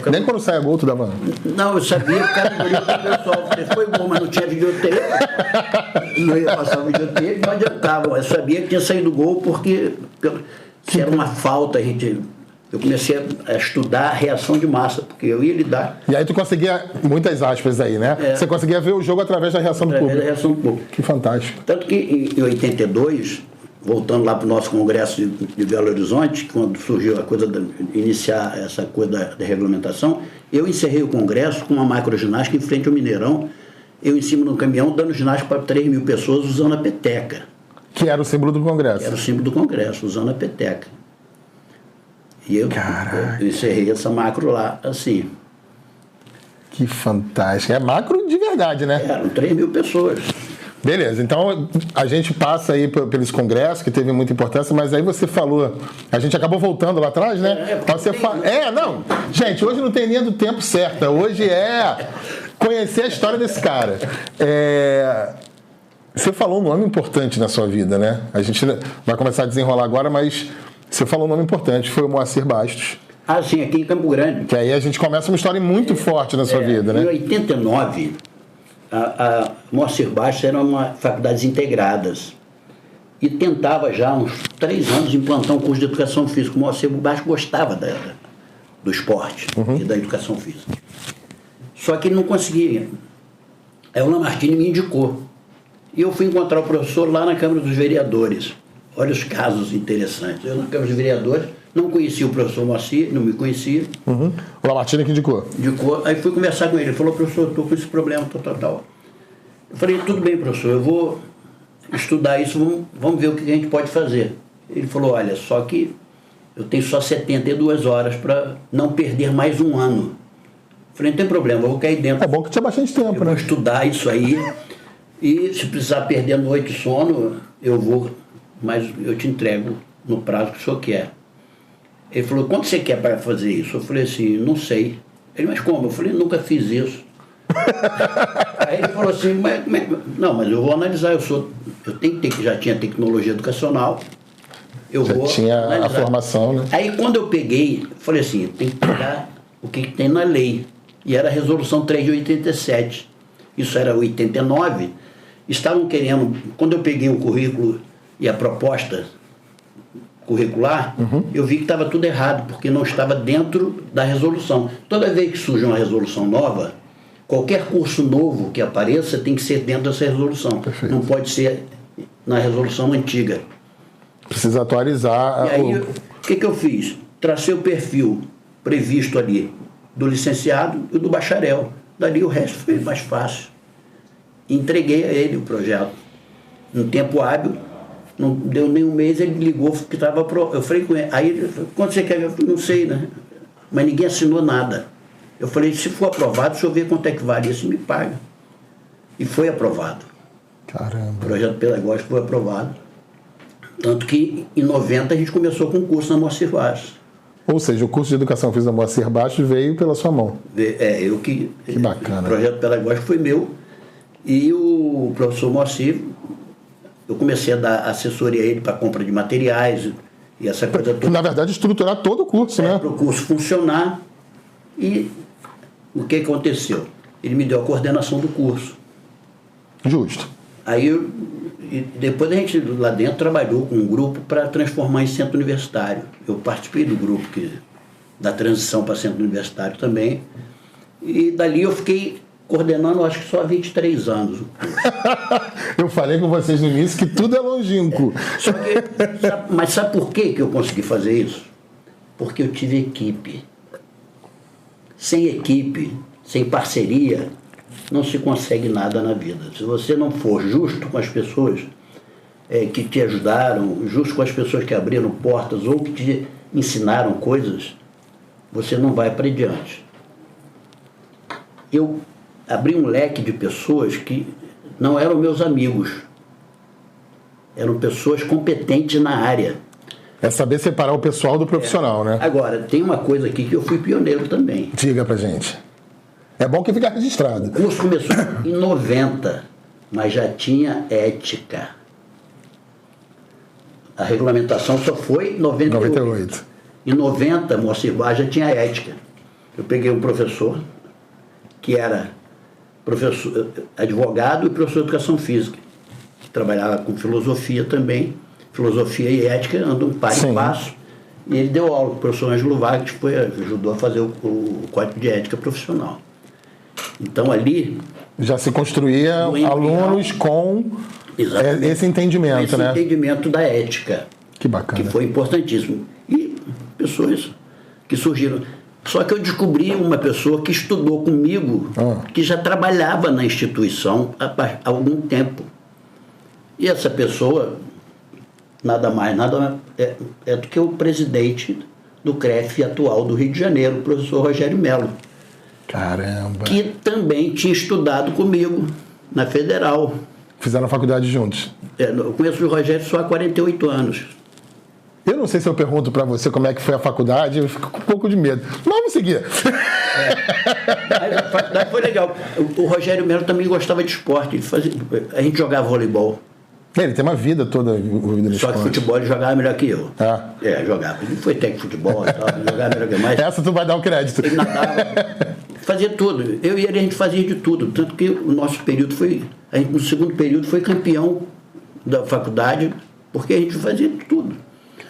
Nem quando saia gol, tu dava... Não, eu sabia que o cara olhou para o pessoal. Foi bom, mas não tinha videotape. Não ia passar o videotape, não adiantava. Eu sabia que tinha saído gol porque se era uma falta, eu comecei a estudar a reação de massa, porque eu ia lidar... E aí tu conseguia, muitas aspas aí, né? Você conseguia ver o jogo através da reação do público. Através da reação do público. Que fantástico. Tanto que em 82... voltando lá para o nosso congresso de Belo Horizonte, quando surgiu a coisa de iniciar essa coisa da regulamentação, eu encerrei o congresso com uma macroginástica em frente ao Mineirão, eu em cima do caminhão dando ginástica para 3 mil pessoas usando a peteca. Que era o símbolo do congresso. Era o símbolo do congresso, usando a peteca. E eu encerrei essa macro lá, assim. Que fantástico. É macro de verdade, né? Eram 3 mil pessoas. Beleza, então a gente passa aí pelos congressos, que teve muita importância, mas aí você falou, a gente acabou voltando lá atrás, né? Não, gente, hoje não tem linha do tempo certa, hoje é conhecer a história desse cara. Você falou um nome importante na sua vida, né? A gente vai começar a desenrolar agora, mas você falou um nome importante, foi o Moacir Bastos. Ah, sim, aqui em Campo Grande. Que aí a gente começa uma história muito forte na sua vida, né? Em 89... A Moacir Bastos era uma faculdades integradas e tentava já há uns 3 anos implantar um curso de educação física. O Moacir Bastos gostava do esporte e da educação física. Só que ele não conseguia. Aí o Lamartine me indicou. E eu fui encontrar o professor lá na Câmara dos Vereadores. Olha os casos interessantes. Eu na Câmara dos Vereadores não conhecia o professor Moacir, não me conhecia. O Lamartine que indicou. Aí fui conversar com ele. Ele falou: "Professor, eu estou com esse problema, tal. Eu falei: "Tudo bem, professor, eu vou estudar isso, vamos ver o que a gente pode fazer." Ele falou: "Olha, só que eu tenho só 72 horas para não perder mais um ano." Eu falei: "Não tem problema, eu vou cair dentro." É bom que tinha bastante tempo, né? Vou estudar isso aí e se precisar perder noite de sono, eu vou, mas eu te entrego no prazo que o senhor quer. Ele falou: "Quanto você quer para fazer isso?" Eu falei assim: "Não sei." Ele: "Mas como?" Eu falei: "Nunca fiz isso." Aí ele falou assim: "Não, mas eu vou analisar, eu tenho que ter, já tinha tecnologia educacional, eu já vou tinha analisar." A formação, né? Aí quando eu peguei, falei assim: tem que pegar o que tem na lei. E era a resolução 3 de 87. Isso era 89. Estavam querendo, quando eu peguei o currículo e a proposta curricular, eu vi que estava tudo errado, porque não estava dentro da resolução. Toda vez que surge uma resolução nova, qualquer curso novo que apareça tem que ser dentro dessa resolução. Perfeito. Não pode ser na resolução antiga. Precisa atualizar. E aí, o que eu fiz? Tracei o perfil previsto ali do licenciado e do bacharel. Dali o resto foi mais fácil. Entreguei a ele o projeto. No tempo hábil, Não deu nem um mês, ele ligou que estava aprovado. Eu falei com ele, aí ele falou, quanto você quer? Eu falei, não sei, né? Mas ninguém assinou nada. Eu falei, se for aprovado, deixa eu ver quanto é que vale isso, me paga. E foi aprovado. Caramba. O projeto pedagógico foi aprovado. Tanto que em 90 a gente começou com o curso na Moacir Bastos. Ou seja, o curso de educação física da Moacir Bastos veio pela sua mão. Eu que... Que bacana. O projeto pedagógico foi meu. E o professor Moacir, eu comecei a dar assessoria a ele para compra de materiais e essa coisa toda. Na verdade, estruturar todo o curso, né? Para o curso funcionar. E o que aconteceu? Ele me deu a coordenação do curso. Justo. Aí, depois a gente lá dentro trabalhou com um grupo para transformar em centro universitário. Eu participei do grupo da transição para centro universitário também. E dali eu fiquei coordenando, acho que só há 23 anos. Eu falei com vocês no início que tudo é longínquo. Mas sabe por que eu consegui fazer isso? Porque eu tive equipe. Sem equipe, sem parceria, não se consegue nada na vida. Se você não for justo com as pessoas que te ajudaram, justo com as pessoas que abriram portas ou que te ensinaram coisas, você não vai para diante. Eu abri um leque de pessoas que não eram meus amigos, eram pessoas competentes na área. É saber separar o pessoal do profissional, né? Agora, tem uma coisa aqui que eu fui pioneiro também. Diga pra gente. É bom que fica registrado. O curso começou em 90, mas já tinha ética. A regulamentação só foi em 98. Em 90, Moacir Bastos já tinha ética. Eu peguei um professor que era professor, advogado e professor de educação física, que trabalhava com filosofia também. Filosofia e ética andam par e passo. E ele deu aula com o professor Ângelo Vargas, que ajudou a fazer o Código de Ética Profissional. Então ali... Já se construía alunos com esse entendimento, né? Esse entendimento da ética. Que bacana. Que foi importantíssimo. E pessoas que surgiram. Só que eu descobri uma pessoa que estudou comigo, que já trabalhava na instituição há algum tempo. E essa pessoa, nada mais, nada é do que o presidente do CREF atual do Rio de Janeiro, o professor Rogério Melo. Caramba! Que também tinha estudado comigo na Federal. Fizeram faculdade juntos? Eu conheço o Rogério só há 48 anos. Eu não sei se eu pergunto para você como é que foi a faculdade, eu fico com um pouco de medo. Mas vamos seguir. A faculdade foi legal. O Rogério Melo também gostava de esporte. A gente jogava voleibol. Ele tem uma vida toda envolvida no esporte. Só que futebol ele jogava melhor que eu. Jogava. Ele foi técnico de futebol e tal, jogava melhor que eu. Mas essa tu vai dar o crédito. Ele nadava, fazia tudo. Eu e ele, a gente fazia de tudo. Tanto que o nosso período foi... A gente, no segundo período, foi campeão da faculdade, porque a gente fazia de tudo.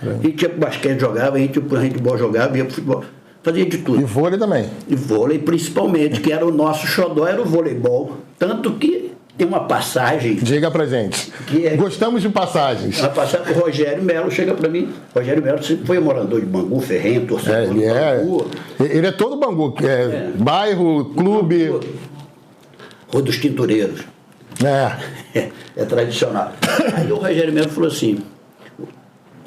A gente ia pro basquete, jogava, a gente ia pro handball, jogava, ia pro futebol, fazia de tudo. E vôlei também. E vôlei, principalmente, que era o nosso xodó, era o voleibol. Tanto que tem uma passagem... Diga pra gente. Gostamos de passagens. Uma passagem, o Rogério Melo chega pra mim. Rogério Melo sempre foi morador de Bangu, ferrenho, torcedor do Bangu. Ele é todo Bangu, bairro, clube... Rua dos Tintureiros. É tradicional. Aí o Rogério Melo falou assim...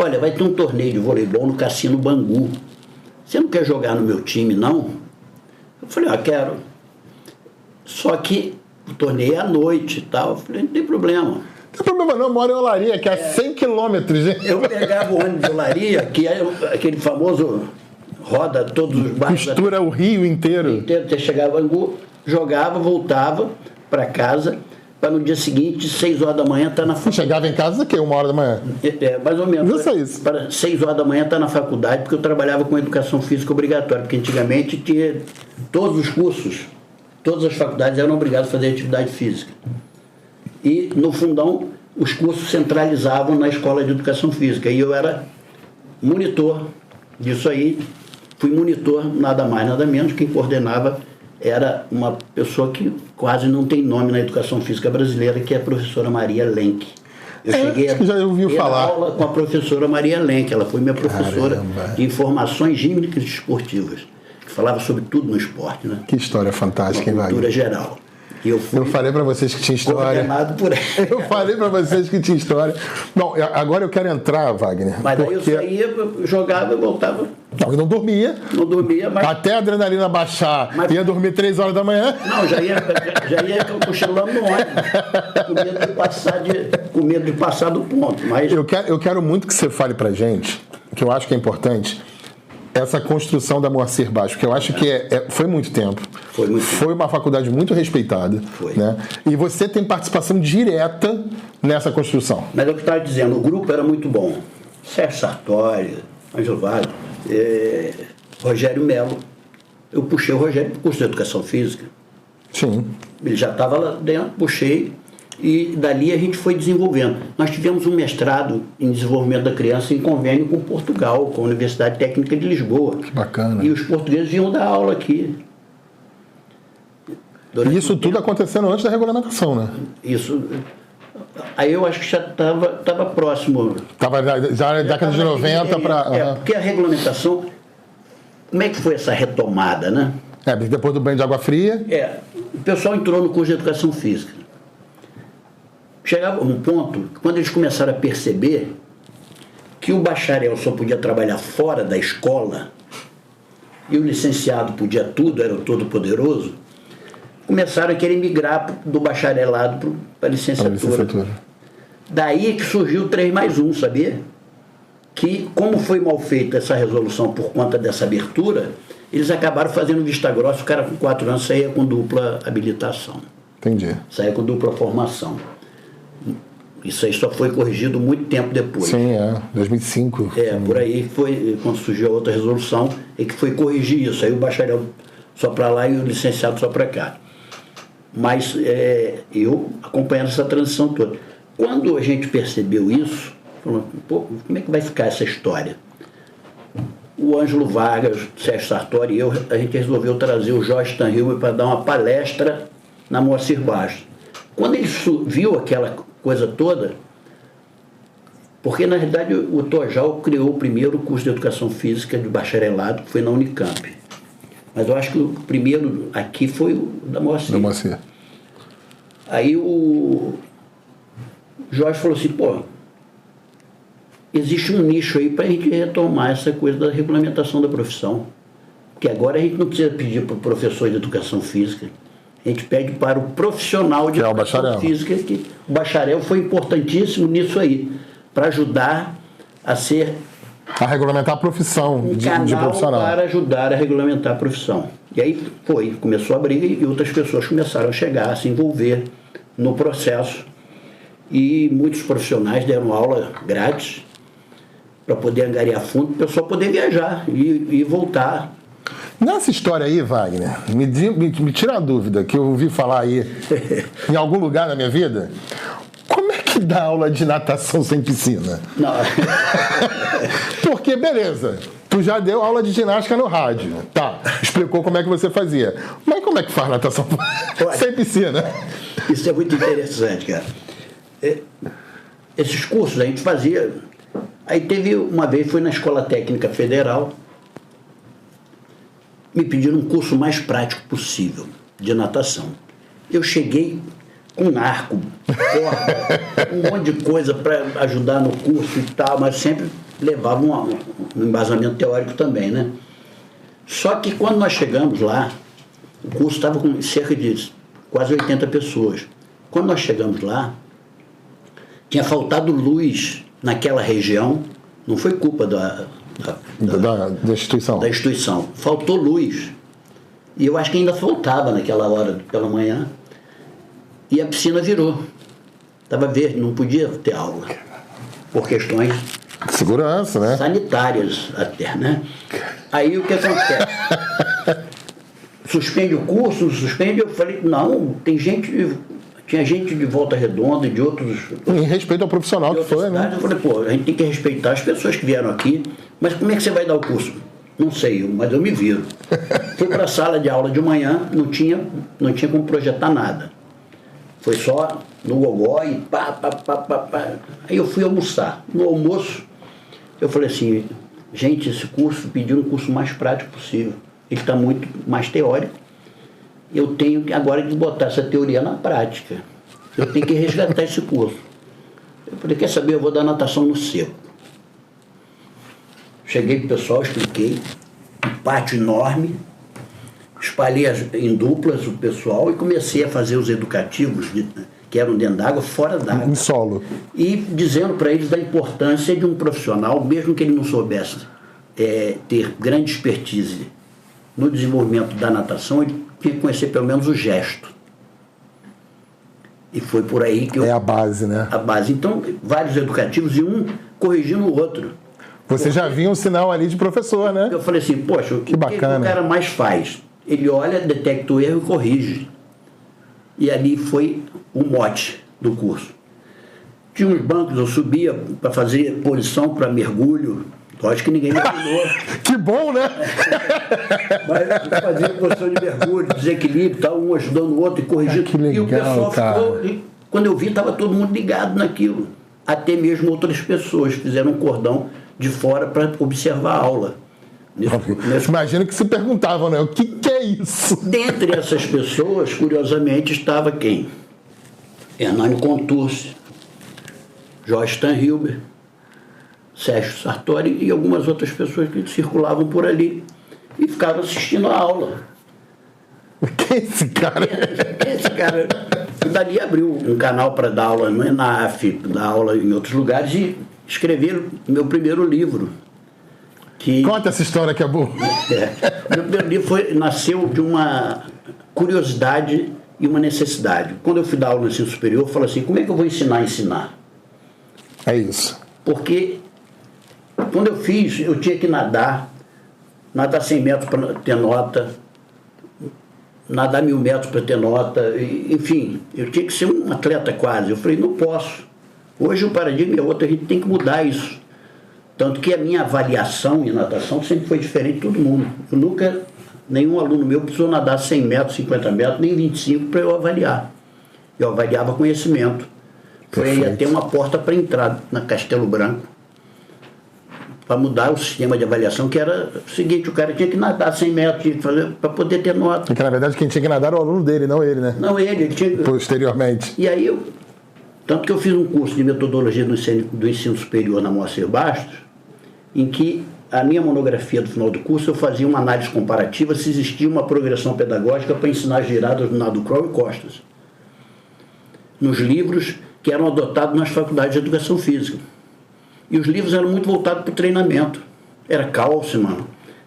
Olha, vai ter um torneio de voleibol no Cassino Bangu. Você não quer jogar no meu time, não? Eu falei, quero. Só que o torneio é à noite e tal. Eu falei, não tem problema. Não tem problema não, eu moro em Olaria, que é 100 quilômetros. Eu pegava o ônibus de Olaria, que é aquele famoso roda todos os bairros. Costura o Rio inteiro. Você chegava em Bangu, jogava, voltava para casa... para no dia seguinte, 6 horas da manhã, estar na faculdade. Chegava em casa aqui, 1 hora da manhã? Mais ou menos. Não sei isso. Para 6 horas da manhã estar na faculdade, porque eu trabalhava com educação física obrigatória, porque antigamente tinha todos os cursos, todas as faculdades eram obrigadas a fazer atividade física. E, no fundão, os cursos centralizavam na escola de educação física. E eu era monitor disso aí. Fui monitor, nada mais, nada menos. Quem coordenava era uma pessoa que quase não tem nome na educação física brasileira, que é a professora Maria Lenk. Eu cheguei a ter aula com a professora Maria Lenk. Ela foi minha professora de informações gímnicas e esportivas, que falava sobre tudo no esporte, né? Que história fantástica, hein, Wagner? Cultura geral. Eu falei para vocês que tinha história. Por eu falei para vocês que tinha história. Não, agora eu quero entrar, Wagner. Mas daí eu saía, jogava e voltava. Não, eu não dormia. Não dormia, mas... Até a adrenalina baixar, ia dormir 3 horas da manhã. Não, já ia cochilando no ônibus, com medo de passar do ponto. Mas... Eu quero muito que você fale pra gente, que eu acho que é importante, essa construção da Moacir Baixo, que eu acho que foi muito tempo. Foi uma faculdade muito respeitada. Foi. Né? E você tem participação direta nessa construção. Mas é o que eu estava dizendo, o grupo era muito bom. Sérgio Sartori, Ângelo Vale, Rogério Melo. Eu puxei o Rogério para o curso de Educação Física. Sim. Ele já estava lá dentro, puxei, e dali a gente foi desenvolvendo. Nós tivemos um mestrado em desenvolvimento da criança em convênio com Portugal, com a Universidade Técnica de Lisboa. Que bacana. E os portugueses vinham dar aula aqui. E isso tudo acontecendo antes da regulamentação, né? Isso. Aí eu acho que já estava próximo. Estava já na década de 90 para... Porque a regulamentação... Como é que foi essa retomada, né? Depois do banho de água fria... O pessoal entrou no curso de Educação Física. Chegava um ponto, quando eles começaram a perceber que o bacharel só podia trabalhar fora da escola e o licenciado podia tudo, era o todo-poderoso, começaram a querer migrar do bacharelado para a licenciatura. Daí que surgiu o 3+1, sabia? Que, como foi mal feita essa resolução por conta dessa abertura, eles acabaram fazendo vista grossa, o cara com 4 anos saía com dupla habilitação. Entendi. Saía com dupla formação. Isso aí só foi corrigido muito tempo depois. Sim, 2005. Por aí foi, quando surgiu a outra resolução, que foi corrigir isso. Aí o bacharel só para lá e o licenciado só para cá. Mas eu acompanhando essa transição toda. Quando a gente percebeu isso, falou, como é que vai ficar essa história? O Ângelo Vargas, o Sérgio Sartori e eu, a gente resolveu trazer o Jorge Tanhilme para dar uma palestra na Moacir Baixo. Quando ele viu aquela coisa toda, porque na realidade o Tojal criou o primeiro curso de Educação Física de bacharelado, que foi na Unicamp. Mas eu acho que o primeiro aqui foi o da Moacir. Aí o Jorge falou assim, existe um nicho aí para a gente retomar essa coisa da regulamentação da profissão. Porque agora a gente não precisa pedir para o professor de Educação Física, a gente pede para o profissional de Educação Física, que o bacharel foi importantíssimo nisso aí, para ajudar a regulamentar a profissão de profissional. Para ajudar a regulamentar a profissão. E aí começou a briga e outras pessoas começaram a chegar, a se envolver no processo. E muitos profissionais deram aula grátis para poder angariar fundo, para o pessoal poder viajar e voltar. Nessa história aí, Wagner, me tira a dúvida, que eu ouvi falar aí em algum lugar na minha vida. Como é que dá aula de natação sem piscina? Não. Porque, beleza, tu já deu aula de ginástica no rádio, tá, explicou como é que você fazia. Mas como é que faz natação sem piscina? Isso é muito interessante, cara. Esses cursos a gente fazia... Aí teve uma vez, foi na Escola Técnica Federal, me pediram um curso mais prático possível de natação. Eu cheguei com um arco, corda, um monte de coisa para ajudar no curso e tal, mas sempre levava um embasamento teórico também, né? Só que quando nós chegamos lá, o curso estava com cerca de quase 80 pessoas. Quando nós chegamos lá, tinha faltado luz naquela região, não foi culpa da instituição. Da instituição. Faltou luz. E eu acho que ainda faltava naquela hora pela manhã. E a piscina virou. Estava verde, não podia ter aula. Por questões... segurança, né? Sanitárias até, né? Aí o que acontece? Suspende o curso, não suspende? Eu falei, não, tinha gente de Volta Redonda e de outros... Em respeito ao profissional que foi, né? Eu falei, a gente tem que respeitar as pessoas que vieram aqui, mas como é que você vai dar o curso? Não sei, mas eu me viro. Fui para a sala de aula de manhã, não tinha como projetar nada. Foi só no gogó e pá. Aí eu fui almoçar. No almoço, eu falei assim, gente, esse curso, pediram um curso mais prático possível. Ele está muito mais teórico. eu tenho agora que botar essa teoria na prática. Eu tenho que resgatar esse curso. Eu falei, quer saber, eu vou dar natação no seco. Cheguei pro pessoal, expliquei, um pátio enorme, espalhei em duplas o pessoal e comecei a fazer os educativos, que eram dentro d'água, fora d'água. Em solo. E dizendo para eles da importância de um profissional, mesmo que ele não soubesse ter grande expertise no desenvolvimento da natação, ele tinha que conhecer pelo menos o gesto. E foi por aí que eu... É a base, né? A base. Então, vários educativos e um corrigindo o outro. Você já viu um sinal ali de professor, né? Eu falei assim, poxa, o que o cara mais faz? Ele olha, detecta o erro e corrige. E ali foi o mote do curso. Tinha uns bancos, eu subia para fazer posição para mergulho. Lógico que ninguém me ajudou. Que bom, né? Mas eu fazia posição de mergulho, desequilíbrio, tal, um ajudando o outro e corrigindo. Que legal, e o pessoal cara. ficou... Quando eu vi, estava todo mundo ligado naquilo. Até mesmo outras pessoas fizeram um cordão de fora para observar a aula. Imagino que se perguntavam, né? O que é isso? Dentre essas pessoas, curiosamente, estava quem? Hernânio Contursi, Jorge Stanhilber, Sérgio Sartori e algumas outras pessoas que circulavam por ali e ficaram assistindo a aula. Quem é esse cara? Esse cara... Dali abriu um canal para dar aula no ENAF, dar aula em outros lugares e escrever meu primeiro livro. Conta essa história que é boa. Meu primeiro livro nasceu de uma curiosidade e uma necessidade. Quando eu fui dar aula no ensino superior, eu falei assim, como é que eu vou ensinar a ensinar? É isso. Porque quando eu fiz, eu tinha que nadar 100 metros para ter nota, nadar 1000 metros para ter nota, enfim, eu tinha que ser um atleta quase. Eu falei, não posso. Hoje o paradigma é outro, a gente tem que mudar isso. Tanto que a minha avaliação em natação sempre foi diferente de todo mundo. Eu nunca, nenhum aluno meu precisou nadar 100 metros, 50 metros, nem 25 para eu avaliar. Eu avaliava conhecimento. Foi aí até uma porta para entrar na Castelo Branco, para mudar o sistema de avaliação, que era o seguinte, o cara tinha que nadar 100 metros, tinha que fazer para poder ter nota. Porque, na verdade, quem tinha que nadar era o aluno dele, não ele, né? Não ele tinha que... Posteriormente. E aí, tanto que eu fiz um curso de metodologia do ensino superior na Moacir Bastos, em que a minha monografia do final do curso eu fazia uma análise comparativa se existia uma progressão pedagógica para ensinar giradas no nado crawl e costas. Nos livros que eram adotados nas faculdades de educação física. E os livros eram muito voltados para o treinamento. Era Kálciman,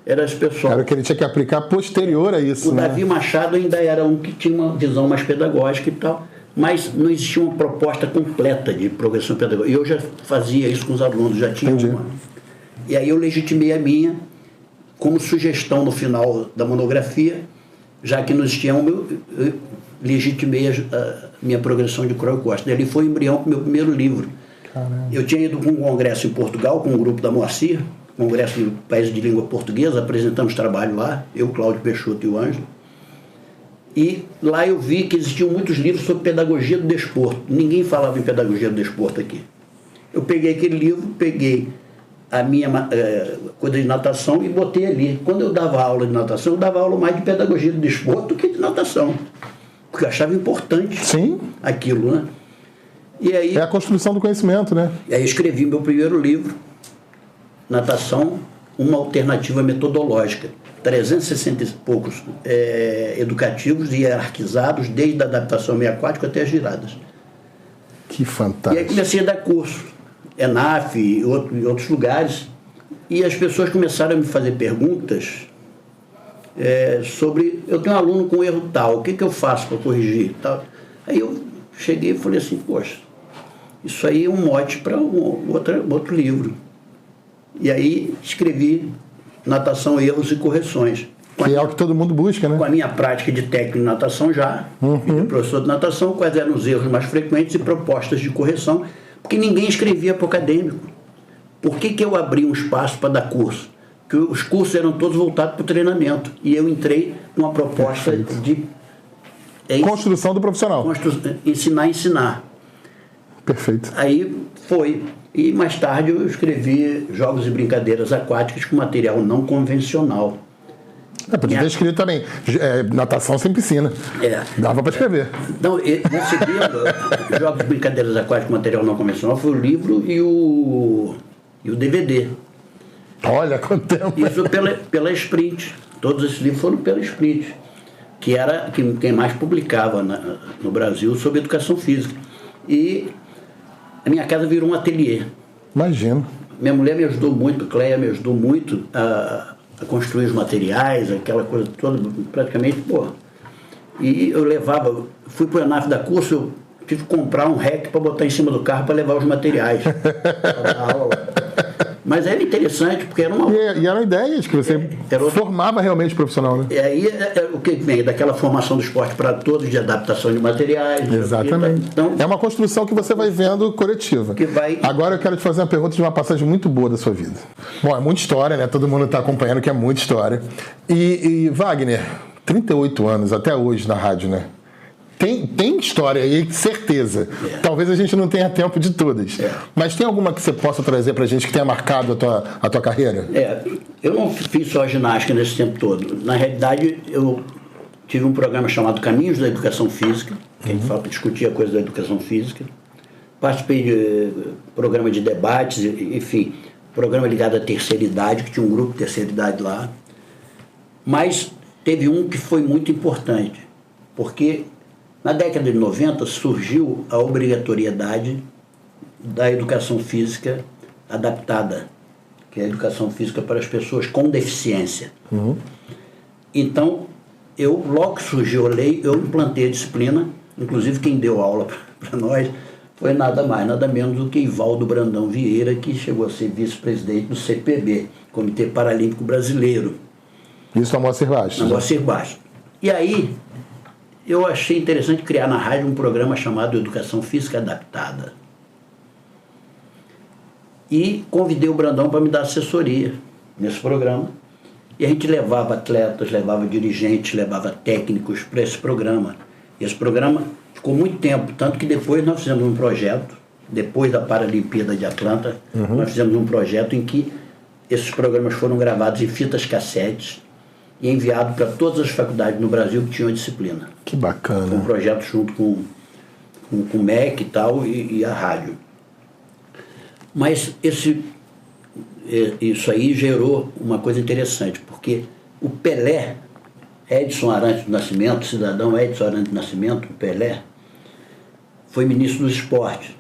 era as pessoas... Era o que ele tinha que aplicar posterior a isso, O Davi Machado ainda era um que tinha uma visão mais pedagógica e tal, mas não existia uma proposta completa de progressão pedagógica. E eu já fazia isso com os alunos, já tinha uma. E aí eu legitimei a minha como sugestão no final da monografia, já que não existia eu legitimei a minha progressão de crawl e costas. Dali foi o embrião para o meu primeiro livro. Caramba. Eu tinha ido com um congresso em Portugal, com um grupo da Moacir, congresso de países de língua portuguesa, apresentamos trabalho lá, eu, Cláudio Peixoto e o Ângelo. E lá eu vi que existiam muitos livros sobre pedagogia do desporto. Ninguém falava em pedagogia do desporto aqui. Eu peguei aquele livro, peguei a minha coisa de natação e botei ali. Quando eu dava aula de natação, eu dava aula mais de pedagogia do desporto do que de natação. Porque eu achava importante aquilo, né? E aí, é a construção do conhecimento, né? E aí eu escrevi meu primeiro livro, Natação, uma alternativa metodológica. 360 e poucos educativos e hierarquizados, desde a adaptação meio aquática até as giradas. Que fantástico. E aí comecei a dar curso, ENAF e outros lugares, e as pessoas começaram a me fazer perguntas sobre, eu tenho um aluno com erro tal, o que eu faço para corrigir? Tal. Aí eu cheguei e falei assim, poxa, isso aí é um mote para outro livro. E aí escrevi Natação, Erros e Correções. Que é o que todo mundo busca, né? Com a minha prática de técnico de natação já, de professor de natação, quais eram os erros mais frequentes e propostas de correção, porque ninguém escrevia para o acadêmico. Por que eu abri um espaço para dar curso? Porque os cursos eram todos voltados para o treinamento. E eu entrei numa proposta de... construção do profissional. Ensinar. Perfeito. Aí foi. E mais tarde eu escrevi Jogos e Brincadeiras Aquáticas com material não convencional. Podia ter escrito também. Natação sem piscina. Dava para escrever. Então, nesse livro, Jogos de Brincadeiras Aquáticas com Material Não Convencional, foi o livro e o DVD. Olha quanto tempo. Isso pela Sprint. Todos esses livros foram pela Sprint, que era quem mais publicava no Brasil sobre educação física. E a minha casa virou um ateliê. Imagino. Minha mulher me ajudou muito, a Cleia me ajudou muito a construir os materiais, aquela coisa toda, praticamente, E eu fui para o ENAF da curso, eu tive que comprar um rack para botar em cima do carro para levar os materiais. Para dar aula. Mas era interessante, porque era uma... E eram ideias que você formava realmente profissional, né? E aí, o que vem? Daquela formação do esporte para todos, de adaptação de materiais. Exatamente. Então, é uma construção que você vai vendo coletiva. Agora eu quero te fazer uma pergunta de uma passagem muito boa da sua vida. Bom, é muita história, né? Todo mundo está acompanhando que é muita história. E Wagner, 38 anos até hoje na rádio, né? Tem história aí, certeza. Talvez a gente não tenha tempo de todas. Mas tem alguma que você possa trazer pra gente que tenha marcado a tua carreira? Eu não fiz só ginástica nesse tempo todo. Na realidade, eu tive um programa chamado Caminhos da Educação Física, que a gente discutia coisa da educação física. Participei de programa de debates, enfim, programa ligado à terceira idade, que tinha um grupo de terceira idade lá. Mas teve um que foi muito importante, porque na década de 90 surgiu a obrigatoriedade da educação física adaptada, que é a educação física para as pessoas com deficiência. Então, logo que surgiu a lei, eu implantei a disciplina, inclusive quem deu aula para nós foi nada mais, nada menos do que Ivaldo Brandão Vieira, que chegou a ser vice-presidente do CPB, Comitê Paralímpico Brasileiro. Isso na Moacir Bastos. Na Moacir Bastos. E aí, eu achei interessante criar na rádio um programa chamado Educação Física Adaptada. E convidei o Brandão para me dar assessoria nesse programa. E a gente levava atletas, levava dirigentes, levava técnicos para esse programa. E esse programa ficou muito tempo, tanto que depois nós fizemos um projeto, depois da Paralimpíada de Atlanta, nós fizemos um projeto em que esses programas foram gravados em fitas cassetes e enviado para todas as faculdades no Brasil que tinham a disciplina. Que bacana. Foi um projeto junto com o MEC e tal, e a rádio. Mas isso aí gerou uma coisa interessante, porque o Pelé, Edson Arantes do Nascimento, cidadão Edson Arantes do Nascimento, o Pelé, foi ministro do esporte.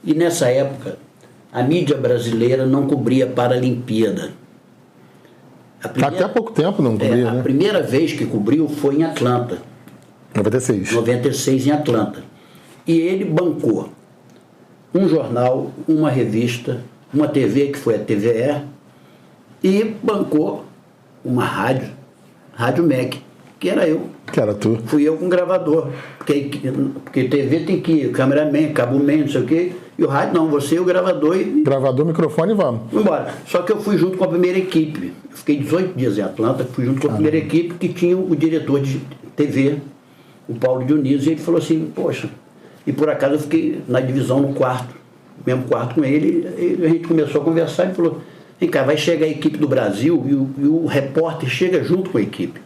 E nessa época, a mídia brasileira não cobria a Paralimpíada. Até há pouco tempo não cobria, né? A primeira vez que cobriu foi em Atlanta. 96. 96 em Atlanta. E ele bancou um jornal, uma revista, uma TV, que foi a TVE, e bancou uma rádio, Rádio MEC, que era eu. Que era tu. Fui eu com gravador. Porque TV tem que ir, cameraman, caboman, não sei o quê. E o rádio não, você e o gravador. Gravador, microfone e vamos. Embora. Só que eu fui junto com a primeira equipe. Eu fiquei 18 dias em Atlanta, fui junto com a primeira equipe, que tinha o diretor de TV, o Paulo Dionísio, e ele falou assim, poxa, e por acaso eu fiquei na divisão no quarto, mesmo quarto com ele, e a gente começou a conversar e falou, vem cá, vai chegar a equipe do Brasil e o repórter chega junto com a equipe.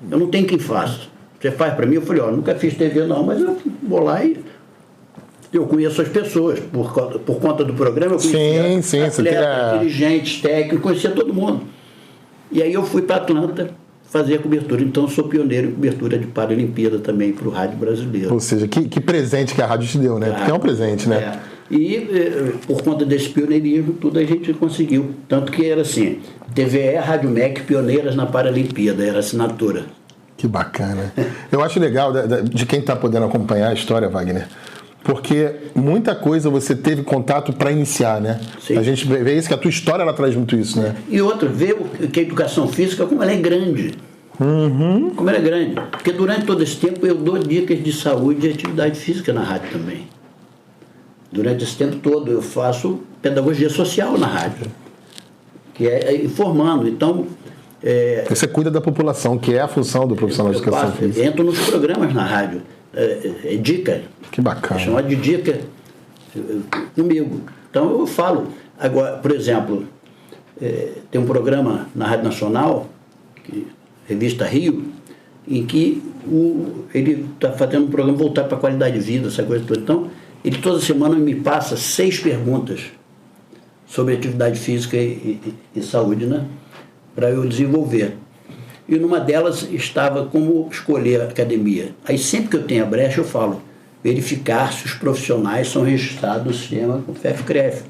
Eu não tenho quem faça. Você faz para mim? Eu falei, nunca fiz TV não, mas eu vou lá e eu conheço as pessoas, por conta do programa, eu conhecia atletas, dirigentes, técnicos, conhecia todo mundo. E aí eu fui para Atlanta fazer a cobertura. Então eu sou pioneiro em cobertura de Paralimpíada também para o rádio brasileiro. Ou seja, que presente que a rádio te deu, né? Porque é um presente, né? E por conta desse pioneirismo, tudo a gente conseguiu. Tanto que era assim, TVE, Rádio MEC, pioneiras na Paralimpíada, era assinatura. Que bacana. Eu acho legal de quem está podendo acompanhar a história, Wagner, porque muita coisa você teve contato para iniciar, né? Sim. A gente vê isso, que a tua história ela traz muito isso, né? E outra, vê que a educação física, como ela é grande. Como ela é grande. Porque durante todo esse tempo eu dou dicas de saúde e atividade física na rádio também. Durante esse tempo todo eu faço pedagogia social na rádio, que é informando. Então, você cuida da população, que é a função do profissional de educação física. Entro nos programas na rádio, dica. Que bacana. É chamado de dica comigo. Então eu falo. Agora, por exemplo, tem um programa na Rádio Nacional, que revista Rio, em que ele está fazendo um programa voltar para a qualidade de vida, essa coisa toda. Então, ele toda semana me passa 6 perguntas sobre atividade física e saúde, né? Para eu desenvolver. E numa delas estava como escolher a academia. Aí sempre que eu tenho a brecha eu falo, verificar se os profissionais são registrados no sistema com FEF-CREF.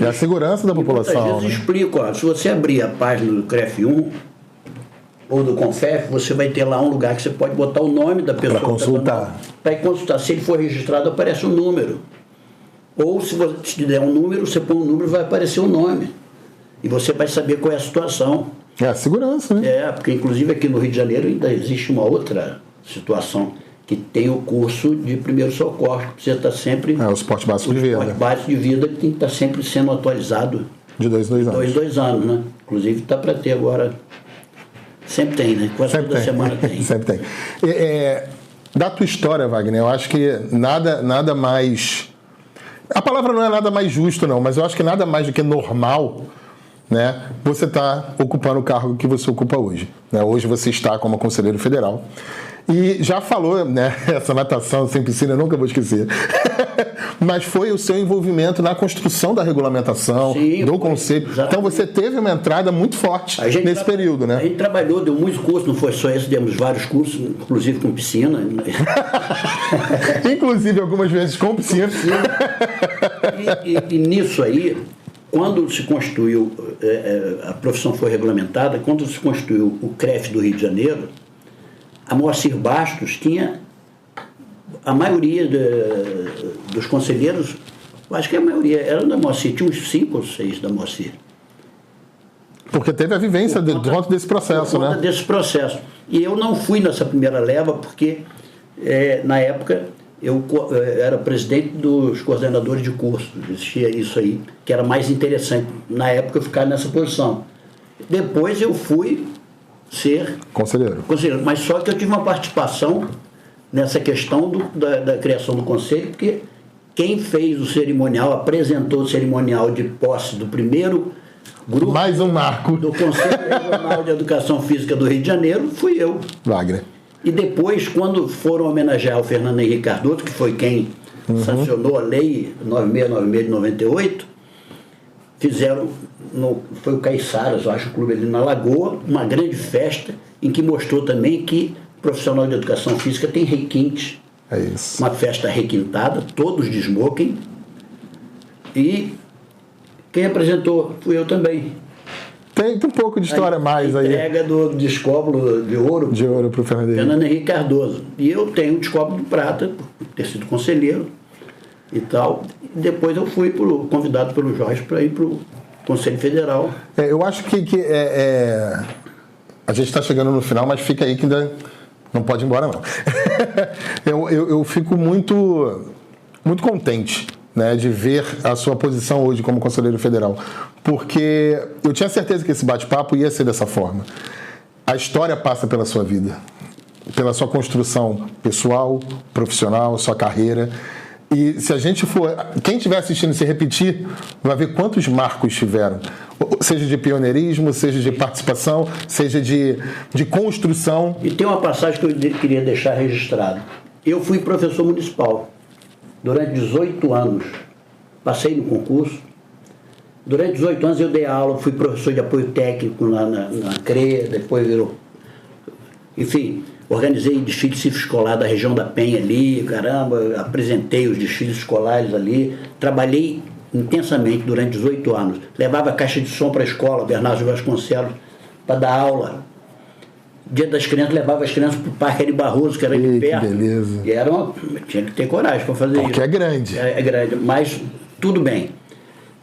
É a segurança da população. Às vezes explico, se você abrir a página do CREF1 ou do CONFEF, você vai ter lá um lugar que você pode botar o nome da pessoa. Para consultar. Para consultar. Se ele for registrado, aparece um número. Ou se você te der um número, você põe um número, vai aparecer o nome. E você vai saber qual é a situação. É a segurança, né? Porque inclusive aqui no Rio de Janeiro ainda existe uma outra situação, que tem o curso de primeiros socorros, que precisa estar sempre... o suporte básico de vida. O suporte básico de vida que tem que estar sempre sendo atualizado. De 2 em 2 anos. 2 em 2 anos, né? Inclusive está para ter agora... Sempre tem, né? Quase sempre toda tem. semana tem. Sempre tem. Da tua história, Wagner, eu acho que nada mais... A palavra não é nada mais justo, não, mas eu acho que nada mais do que normal, né? Você está ocupando o cargo que você ocupa hoje. Né? Hoje você está como conselheiro federal. E já falou, né? Essa natação sem piscina eu nunca vou esquecer. Mas foi o seu envolvimento na construção da regulamentação, do conselho. Exatamente. Então você teve uma entrada muito forte nesse período, né? A gente trabalhou, deu muitos cursos, não foi só esse, demos vários cursos, inclusive com piscina. Inclusive algumas vezes com piscina. E nisso aí, quando se constituiu, a profissão foi regulamentada, quando se constituiu o CREF do Rio de Janeiro, a Moacir Bastos tinha a maioria dos conselheiros, acho que a maioria era da Moacir, tinha uns 5 ou 6 da Moacir. Porque teve a vivência dentro desse processo, né? Desse processo. E eu não fui nessa primeira leva porque, na época, eu era presidente dos coordenadores de curso, existia isso aí, que era mais interessante, na época, eu ficar nessa posição. Depois eu fui ser conselheiro, mas só que eu tive uma participação nessa questão da criação do conselho, porque quem fez o cerimonial, apresentou o cerimonial de posse do primeiro grupo, mais um marco do Conselho Regional de Educação Física do Rio de Janeiro, fui eu. Wagner. E depois, quando foram homenagear o Fernando Henrique Cardoso, que foi quem sancionou a lei 9696 de 98, fizeram, foi o Caiçaras, eu acho, o clube ali na Lagoa, uma grande festa em que mostrou também que o profissional de educação física tem requinte. É isso. Uma festa requintada, todos de smoking. E quem apresentou fui eu também. Tem um pouco de história mais aí. A entrega do descóbulo de ouro. De ouro para o Fernando Henrique Cardoso. E eu tenho um descóbulo de prata, por ter sido conselheiro e tal. Depois eu fui convidado pelo Jorge para ir para o Conselho Federal. Eu acho que a gente está chegando no final, mas fica aí que ainda não pode ir embora, não. eu fico muito contente, né, de ver a sua posição hoje como conselheiro federal, porque eu tinha certeza que esse bate-papo ia ser dessa forma. A história passa pela sua vida, pela sua construção pessoal, profissional, sua carreira. E se a gente for... Quem estiver assistindo se repetir, vai ver quantos marcos tiveram. Seja de pioneirismo, seja de participação, seja de construção. E tem uma passagem que eu queria deixar registrado. Eu fui professor municipal durante 18 anos. Passei no concurso. Durante 18 anos eu dei aula, fui professor de apoio técnico na CRE, depois virou... Enfim... Organizei desfile cívico escolar da região da Penha ali, caramba, apresentei os desfiles escolares ali, trabalhei intensamente durante 18 anos. Levava caixa de som para a escola, Bernardo Vasconcelos, para dar aula. Dia das Crianças, levava as crianças para o Parque Ari Barroso, que era ali perto. Beleza. E tinha que ter coragem para fazer isso. Porque é grande. É grande, mas tudo bem.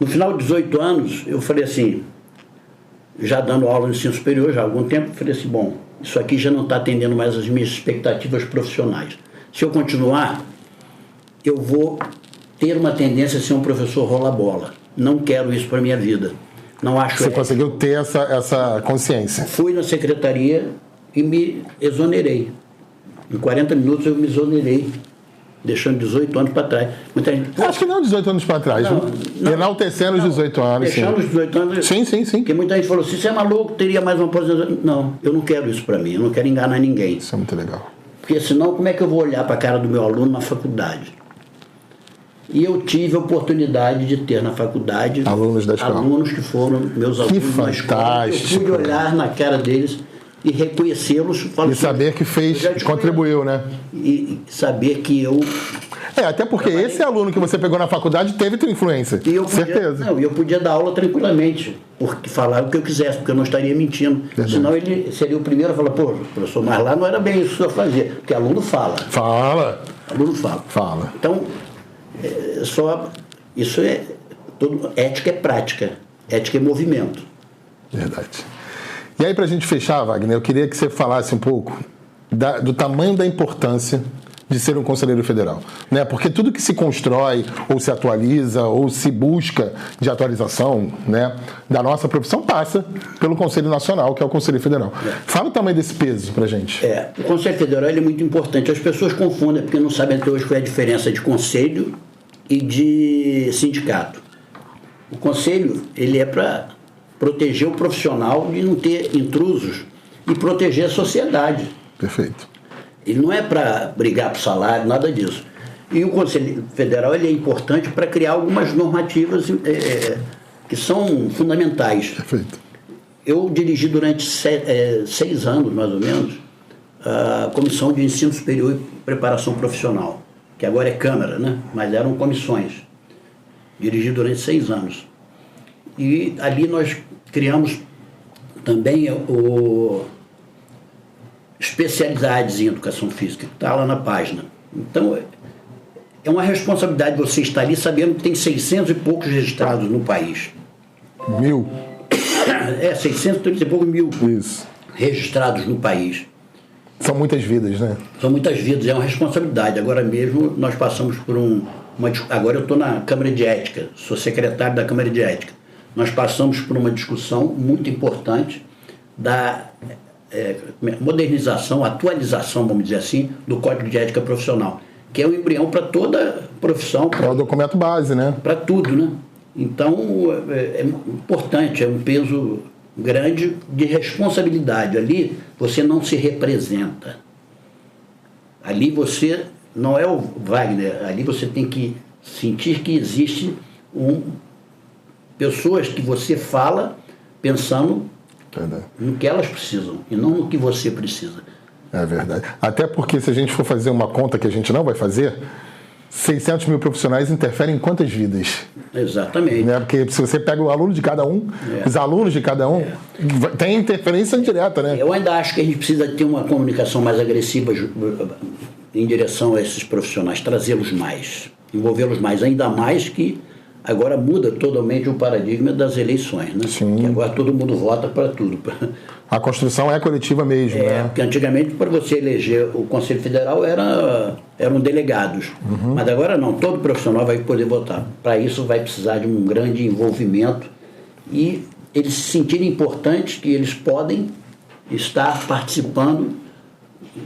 No final de 18 anos, eu falei assim, já dando aula no ensino superior, já há algum tempo, eu falei assim, bom, isso aqui já não está atendendo mais as minhas expectativas profissionais. Se eu continuar, eu vou ter uma tendência a ser um professor rola-bola. Não quero isso para a minha vida. Não acho. Você conseguiu ter essa consciência? Fui na secretaria e me exonerei. Em 40 minutos eu me exonerei deixando 18 anos para trás. Muita gente, Acho que não 18 anos para trás. Não, enaltecendo os 18 anos. Deixando os 18 anos. Sim. Porque muita gente falou assim, você é maluco, teria mais uma aposentadoria. Não, eu não quero isso para mim, eu não quero enganar ninguém. Isso é muito legal. Porque senão, como é que eu vou olhar para a cara do meu aluno na faculdade? E eu tive a oportunidade de ter na faculdade alunos da escola. Alunos que foram meus alunos na escola. Eu pude olhar na cara deles e reconhecê-los. E saber que contribuiu, né? E saber que eu... até porque esse aluno que você pegou na faculdade teve tua influência. Certeza. Não, eu podia dar aula tranquilamente, porque falar o que eu quisesse, porque eu não estaria mentindo. Verdade. Senão ele seria o primeiro a falar, pô, professor, mas lá não era bem isso que eu fazia. Porque aluno fala. Aluno fala. Então, isso é... ética é prática. Ética é movimento. Verdade. E aí, para a gente fechar, Wagner, eu queria que você falasse um pouco do tamanho da importância de ser um conselheiro federal, né? Porque tudo que se constrói, ou se atualiza, ou se busca de atualização, né, da nossa profissão passa pelo Conselho Nacional, que é o Conselho Federal. Fala o tamanho desse peso pra gente. O Conselho Federal ele é muito importante. As pessoas confundem, porque não sabem até hoje qual é a diferença de conselho e de sindicato. O conselho ele é para proteger o profissional de não ter intrusos e proteger a sociedade. Perfeito. Ele não é para brigar por salário, nada disso. E o Conselho Federal ele é importante para criar algumas normativas que são fundamentais. Perfeito. Eu dirigi durante 6 anos, mais ou menos, a Comissão de Ensino Superior e Preparação Profissional, que agora é Câmara, né? Mas eram comissões. Dirigi durante 6 anos. E ali nós criamos também especialidades em educação física, que está lá na página. Então, é uma responsabilidade você estar ali sabendo que tem 600 e poucos registrados no país. 1000? 630 e poucos mil Isso. Registrados no país. São muitas vidas, né? São muitas vidas, é uma responsabilidade. Agora mesmo nós passamos por agora eu estou na Câmara de Ética, sou secretário da Câmara de Ética. Nós passamos por uma discussão muito importante da modernização, atualização, vamos dizer assim, do Código de Ética Profissional, que é o embrião para toda profissão. É o documento base, né? Para tudo, né? Então, é importante, é um peso grande de responsabilidade. Ali você não se representa. Ali você não é o Wagner, ali você tem que sentir que existe pessoas que você fala pensando no que elas precisam e não no que você precisa. É verdade. Até porque se a gente for fazer uma conta que a gente não vai fazer, 600 mil profissionais interferem em quantas vidas? Exatamente. Né? Porque se você pega o aluno de cada um, os alunos de cada um, tem interferência direta, né? Eu ainda acho que a gente precisa ter uma comunicação mais agressiva em direção a esses profissionais, trazê-los mais, envolvê-los mais, ainda mais que agora muda totalmente o paradigma das eleições, né? Sim. Que agora todo mundo vota para tudo. A construção é coletiva mesmo, né? Porque antigamente, para você eleger o Conselho Federal, eram delegados. Uhum. Mas agora não, todo profissional vai poder votar. Para isso vai precisar de um grande envolvimento e eles se sentirem importantes que eles podem estar participando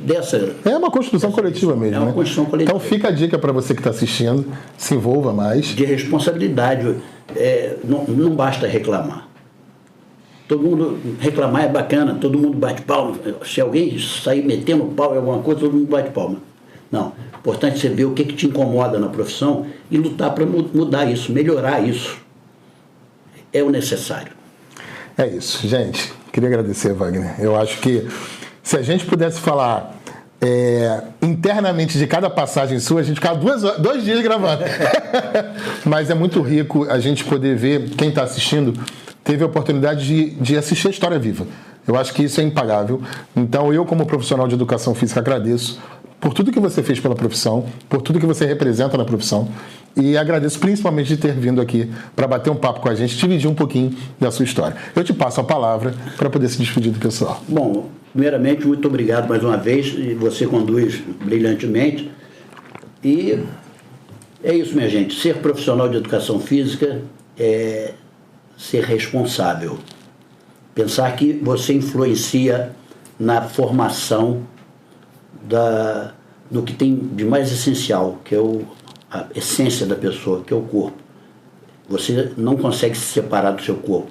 dessa... É uma construção coletiva mesmo, É uma construção coletiva. Então fica a dica para você que está assistindo, se envolva mais. De responsabilidade. Não basta reclamar. Todo mundo reclamar é bacana, todo mundo bate palma. Se alguém sair metendo pau em alguma coisa, todo mundo bate palma. Não. É importante você ver o que te incomoda na profissão e lutar para mudar isso, melhorar isso. É o necessário. É isso, gente. Queria agradecer, Wagner. Eu acho que se a gente pudesse falar internamente de cada passagem sua, a gente ficava 2 dias gravando. Mas é muito rico a gente poder ver, quem está assistindo, teve a oportunidade de assistir a história viva. Eu acho que isso é impagável. Então, eu, como profissional de educação física, agradeço por tudo que você fez pela profissão, por tudo que você representa na profissão, e agradeço principalmente de ter vindo aqui para bater um papo com a gente, dividir um pouquinho da sua história. Eu te passo a palavra para poder se despedir do pessoal. Bom, primeiramente, muito obrigado mais uma vez, e você conduz brilhantemente. E é isso, minha gente, ser profissional de educação física é ser responsável. Pensar que você influencia na formação do que tem de mais essencial, que é a essência da pessoa, que é o corpo. Você não consegue se separar do seu corpo.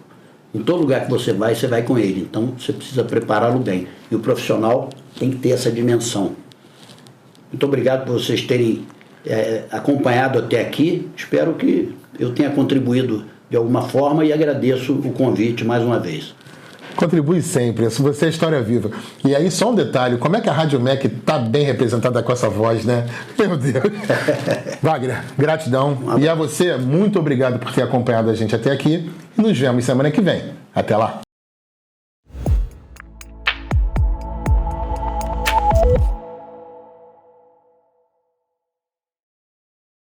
Em todo lugar que você vai com ele. Então, você precisa prepará-lo bem. E o profissional tem que ter essa dimensão. Muito obrigado por vocês terem acompanhado até aqui. Espero que eu tenha contribuído de alguma forma e agradeço o convite mais uma vez. Contribui sempre, você é história viva. E aí, só um detalhe, como é que a Rádio MEC está bem representada com essa voz, né? Meu Deus. Wagner, gratidão. E a você, muito obrigado por ter acompanhado a gente até aqui. E nos vemos semana que vem. Até lá.